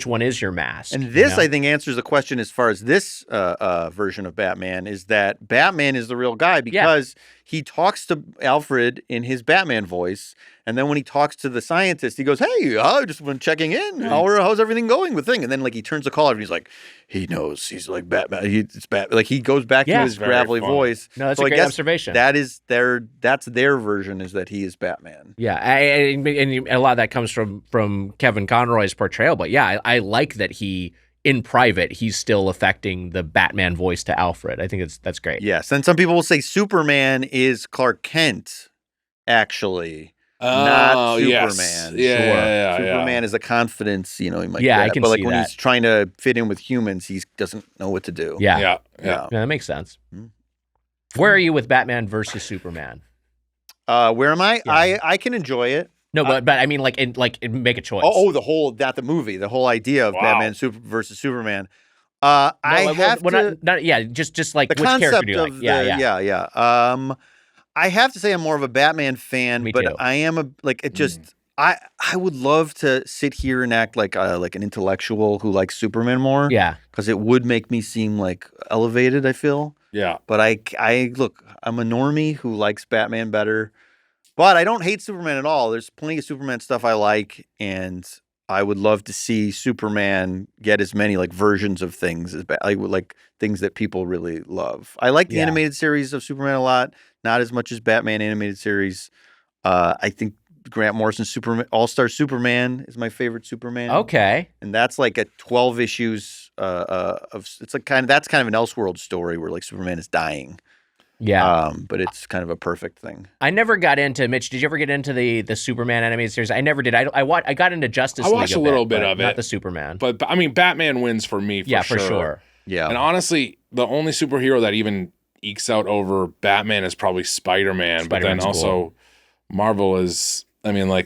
one is your mask? And this, I think, answers the question as far as this version of Batman is that Batman is the real guy because he talks to Alfred in his Batman voice, and then when he talks to the scientist, he goes, "Hey, I just been checking in. How's everything going with thing?" And then like he turns the call over, and he's like, he knows he's like Batman. Like he goes back to his gravelly voice. No, that's a great observation. That's their version is that he is Batman. Yeah, and a lot of that comes from Kevin Conroy's portrayal. But yeah, I like that he, in private, he's still affecting the Batman voice to Alfred. I think that's great. Yes, and some people will say Superman is Clark Kent, actually. Not Superman. Yes. Superman is a confidence, he might I get. can But like see when that. he's trying to fit in with humans, he doesn't know what to do. Yeah, Yeah. that makes sense. Where are you with Batman versus Superman? Where am I? Yeah. I can enjoy it. No, but I mean, make a choice. Not the movie, the whole idea of Batman versus Superman. Just like the which concept character do you of like? Yeah. I have to say I'm more of a Batman fan, Me but too. I am I would love to sit here and act like an intellectual who likes Superman more. Yeah. Because it would make me seem like elevated, I feel. Yeah. But I'm a normie who likes Batman better. But I don't hate Superman at all. There's plenty of Superman stuff I like, and I would love to see Superman get as many like versions of things as like things that people really love. I like the animated series of Superman a lot, not as much as Batman animated series. I think Grant Morrison's Superman All-Star Superman is my favorite Superman. Okay. And that's like a 12 issues that's kind of an Elseworld story where like Superman is dying. Yeah. But it's kind of a perfect thing. I never got into Mitch. Did you ever get into the Superman animated series? I never did. I got into Justice League. I watched a little bit of it, not the Superman. But I mean, Batman wins for me. For sure. Yeah. And honestly, the only superhero that even ekes out over Batman is probably Spider-Man. But then also, Marvel is. I mean, I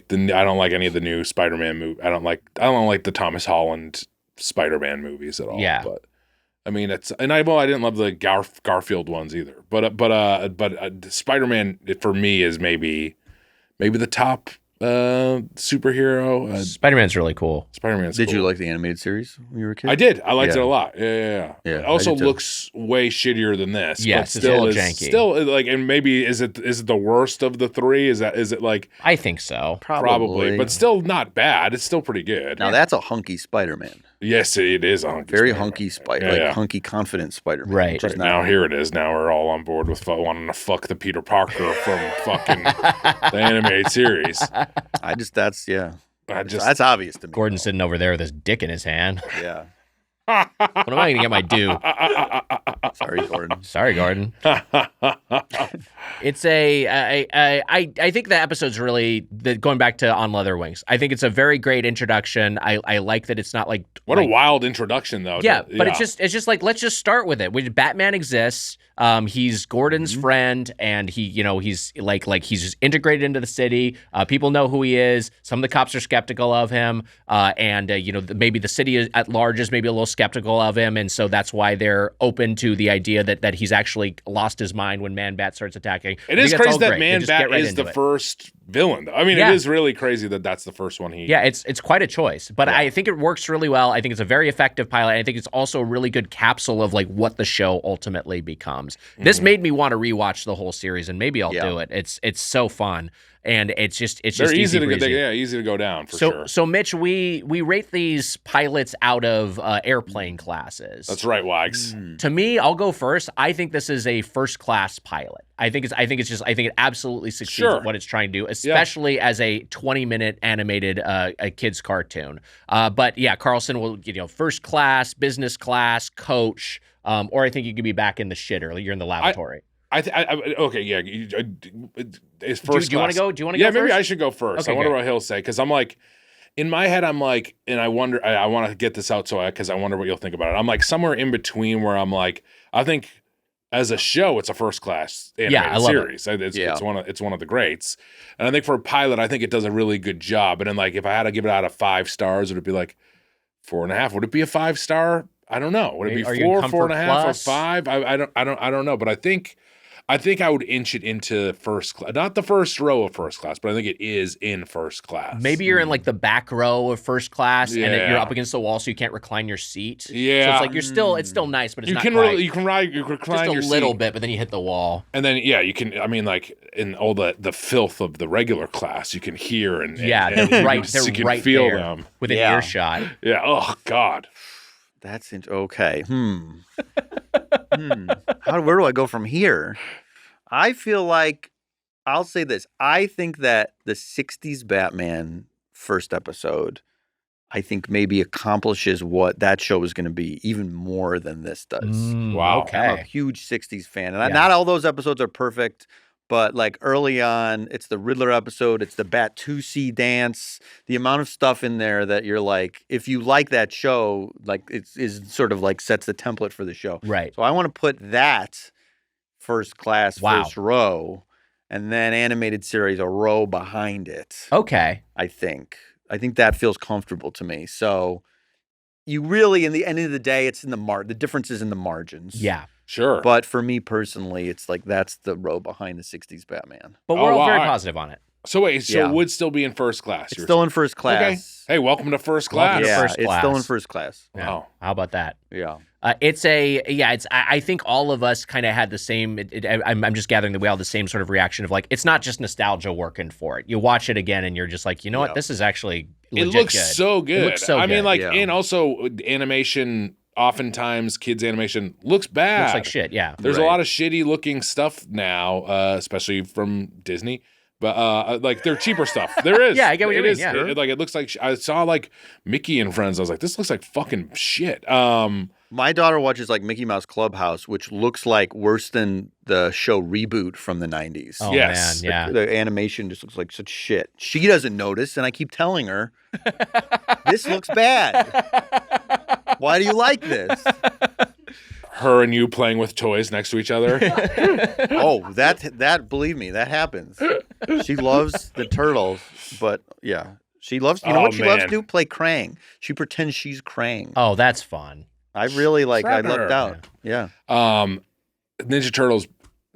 don't like any of the new Spider-Man movie. I don't like the Thomas Holland Spider-Man movies at all. Yeah. But I mean, I didn't love the Garfield ones either. But Spider-Man for me is maybe the top superhero. Spider-Man's really cool. Spider-Man's Did cool. you like the animated series when you were a kid? I did. I liked it a lot. Yeah. It also looks way shittier than this. Yes, but it's a little janky. Still like, and maybe is it the worst of the three? Is it like? I think so. Probably, but still not bad. It's still pretty good. Now that's a hunky Spider-Man. Yes, it is a hunky Very Spider-Man. hunky Spider, hunky confident Spider-Man. Right. Right now, here it is. Now we're all on board with wanting to fuck the Peter Parker from fucking the animated series. That's obvious to me. Gordon's sitting over there with his dick in his hand. Yeah. When am I going to get my due? Sorry, Gordon. It's I think the episode's really going back to On Leather Wings. I think it's a very great introduction. I like that it's not like a wild introduction though. Yeah, but it's just like let's just start with it. Batman exists. He's Gordon's friend, and he's like he's just integrated into the city. People know who he is. Some of the cops are skeptical of him, and maybe the city at large is maybe a little skeptical of him, and so that's why they're open to the idea that he's actually lost his mind when Man-Bat starts attacking. It is crazy that Man-Bat is the first villain, though. I mean, it is really crazy that that's the first one he... Yeah, it's quite a choice, but I think it works really well. I think it's a very effective pilot. I think it's also a really good capsule of like what the show ultimately becomes. This made me want to rewatch the whole series, and maybe I'll do it. It's so fun. And it's just easy to go down for sure. So Mitch, we rate these pilots out of airplane classes. That's right, Wags. To me, I'll go first. I think this is a first class pilot. I think it absolutely succeeds at what it's trying to do, especially as a 20-minute animated a kids cartoon. But yeah, Carlson will first class, business class, coach, or I think you could be back in the shitter. You're in the lavatory. Okay, yeah. It's first. Do you want to go? Do you want to go? Yeah, maybe first? I should go first. Okay, I wonder what he'll say because I'm like, in my head, I'm like, and I wonder. I want to get this out because I wonder what you'll think about it. I'm like somewhere in between where I'm like, I think as a show, it's a first class animated series. It's one of the greats, and I think for a pilot, I think it does a really good job. And then like, if I had to give it out of 5 stars, would it be like 4.5? Would it be a 5-star? I don't know. Would it be 4, 4.5, or 5? I don't know. But I think I think I would inch it into first class. Not the first row of first class, but I think it is in first class. Maybe you're in like the back row of first class, and you're up against the wall, so you can't recline your seat. Yeah, so it's like it's still nice, but it's you not can quite. You can recline just a little bit, but then you hit the wall. And then you can. I mean, like in all the filth of the regular class, you can hear and they're right feel there them within earshot. Yeah. Oh God. That's okay. Where do I go from here? I feel like I'll say this. I think that the 60s Batman first episode, I think maybe accomplishes what that show is going to be even more than this does. Wow. Okay. I'm a huge 60s fan. And not all those episodes are perfect, but like early on, it's the Riddler episode, it's the Bat 2C dance, the amount of stuff in there that you're like, if you like that show, like it is sort of like sets the template for the show. Right. So I want to put that first class, first row, and then animated series a row behind it. Okay. I think that feels comfortable to me. So you really, in the end of the day, it's in the difference is in the margins. Yeah. Sure. But for me personally, it's like that's the row behind the 60s Batman. But we're all very positive on it. So wait, it would still be in first class? It's still in first class. Okay. Hey, welcome to first class. It's still in first class. Wow. How about that? Yeah. I think all of us kind of had the same, I'm just gathering that we all had the same sort of reaction of like, it's not just nostalgia working for it. You watch it again and you're just like, you know what, this is actually legit good. It looks so good. It looks so good. I mean, like, and also animation, oftentimes kids animation looks bad. Looks like shit, yeah. There's a lot of shitty looking stuff now, especially from Disney. But like they're cheaper stuff. There is. Yeah, I get what you mean. Yeah. It looks like I saw like Mickey and Friends. I was like, this looks like fucking shit. My daughter watches like Mickey Mouse Clubhouse, which looks like worse than the show Reboot from the 90s. Oh, yes. Man, yeah. The animation just looks like such shit. She doesn't notice, and I keep telling her, this looks bad. Why do you like this? Her and you playing with toys next to each other. Oh, that believe me, that happens. She loves the turtles, but yeah. She loves, you know what she loves to do? Play Krang. She pretends she's Krang. Oh, that's fun. I really I lucked out. Yeah. Ninja Turtles,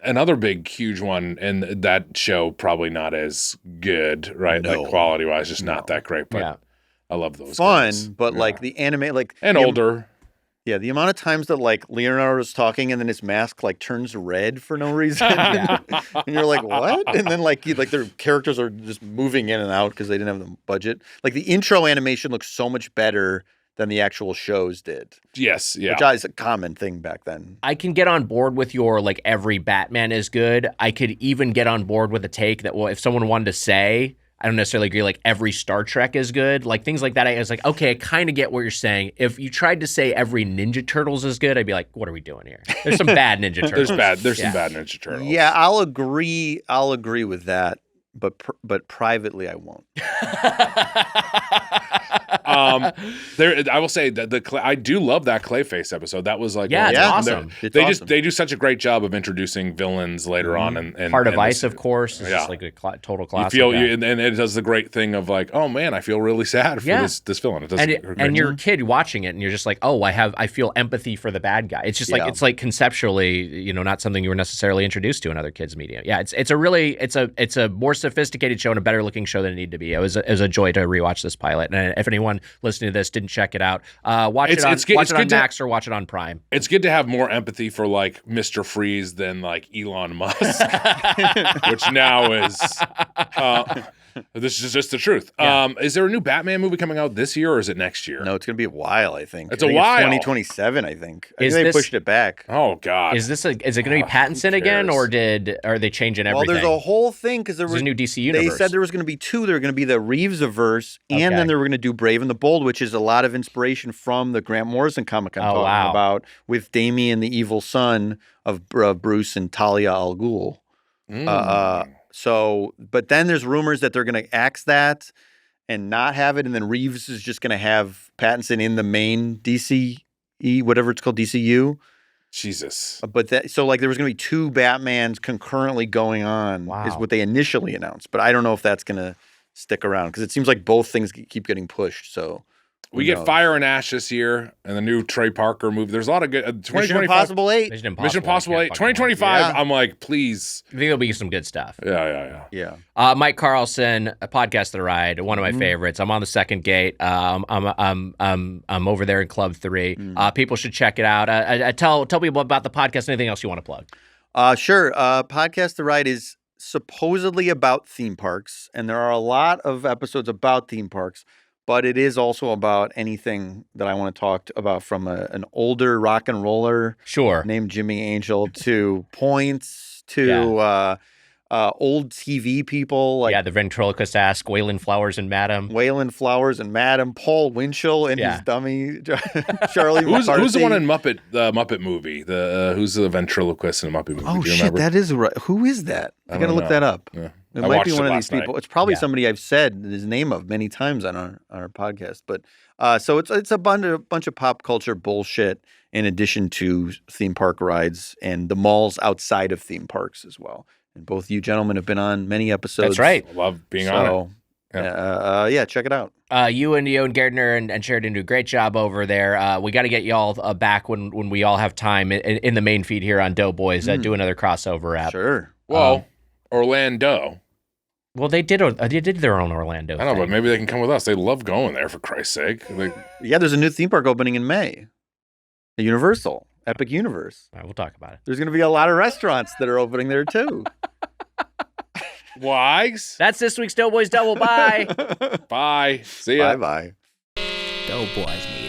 another big, huge one, and that show probably not as good, right? No. Like quality wise, just not that great. But I love those. Fun, guys. but like the anime, like and older. Yeah, the amount of times that like Leonardo's talking and then his mask like turns red for no reason, and you're like, what? And then like their characters are just moving in and out because they didn't have the budget. Like the intro animation looks so much better than the actual shows did. Yes, yeah. Which is a common thing back then. I can get on board with your like every Batman is good. I could even get on board with a take that, well, if someone wanted to say, I don't necessarily agree, like every Star Trek is good, like things like that. I was like, okay, I kind of get what you're saying. If you tried to say every Ninja Turtles is good, I'd be like, what are we doing here? There's some bad Ninja Turtles. There's some bad Ninja Turtles. Yeah, I'll agree with that, but privately I won't. I will say that I do love that Clayface episode. That was like it's awesome. They do such a great job of introducing villains later on, and Heart of Ice, of course, is just like a total classic. You feel and it does the great thing of like, oh man, I feel really sad for this villain. It does, and you're a kid watching it, and you're just like, oh, I feel empathy for the bad guy. It's just like it's like conceptually, not something you were necessarily introduced to in other kids' media. Yeah, it's a more sophisticated show and a better looking show than it needed to be. It was a joy to rewatch this pilot, and if anyone listening to this didn't check it out, watch it on Max or watch it on Prime. It's good to have more empathy for like Mr. Freeze than like Elon Musk, which now is this is just the truth. Yeah. Is there a new Batman movie coming out this year or is it next year? No, it's going to be a while, I think. It's a while. 2027, I think. They pushed it back. Oh God. Is it going to be Pattinson again, or are they changing everything? Well, there's a whole thing because there was a new DC universe. They said there was going to be two. There were going to be the Reeves-averse, and then they were going to do Brave and the Bold, which is a lot of inspiration from the Grant Morrison comic I'm talking about, with Damien, the evil son of Bruce and Talia al Ghul. But then there's rumors that they're going to axe that and not have it, and then Reeves is just going to have Pattinson in the main DCE, whatever it's called, DCU. Jesus. But there was going to be two Batmans concurrently going on, is what they initially announced. But I don't know if that's going to stick around because it seems like both things keep getting pushed. So We get Fire and Ash this year, and the new Trey Parker movie. There's a lot of good. 2025. Mission Impossible 8. Mission Impossible 8. 2025. I'm like, please. I think there'll be some good stuff. Yeah. Mike Carlson, a podcast The Ride, one of my favorites. I'm on the second gate. I'm over there in Club 3. People should check it out. Tell people about the podcast. Anything else you want to plug? Sure. Podcast The Ride is supposedly about theme parks, and there are a lot of episodes about theme parks. But it is also about anything that I want to talk about, from an older rock and roller named Jimmy Angel to points to old TV people. Like the ventriloquist ask Waylon Flowers and Madam. Paul Winchell and his dummy, Charlie McCarthy. Who's the one in the Muppet movie? Who's the ventriloquist in the Muppet movie? Oh, shit, that is right. Who is that? I got to look that up. Yeah. It might be one of these people. It's probably somebody I've said his name of many times on our podcast. But so it's a bunch of pop culture bullshit in addition to theme park rides and the malls outside of theme parks as well. And both you gentlemen have been on many episodes. That's right. I love being on it. Check it out. You and Gardner and Sheridan do a great job over there. We got to get y'all back when we all have time in the main feed here on Doughboys. Do another crossover app. Sure. Well, Orlando. Well, they did their own Orlando. I know, but maybe they can come with us. They love going there, for Christ's sake. There's a new theme park opening in May. The Universal Epic Universe. All right, we'll talk about it. There's going to be a lot of restaurants that are opening there too. Wags. That's this week's Doughboys Double. Bye. Bye. See ya. Bye. Doughboys meeting.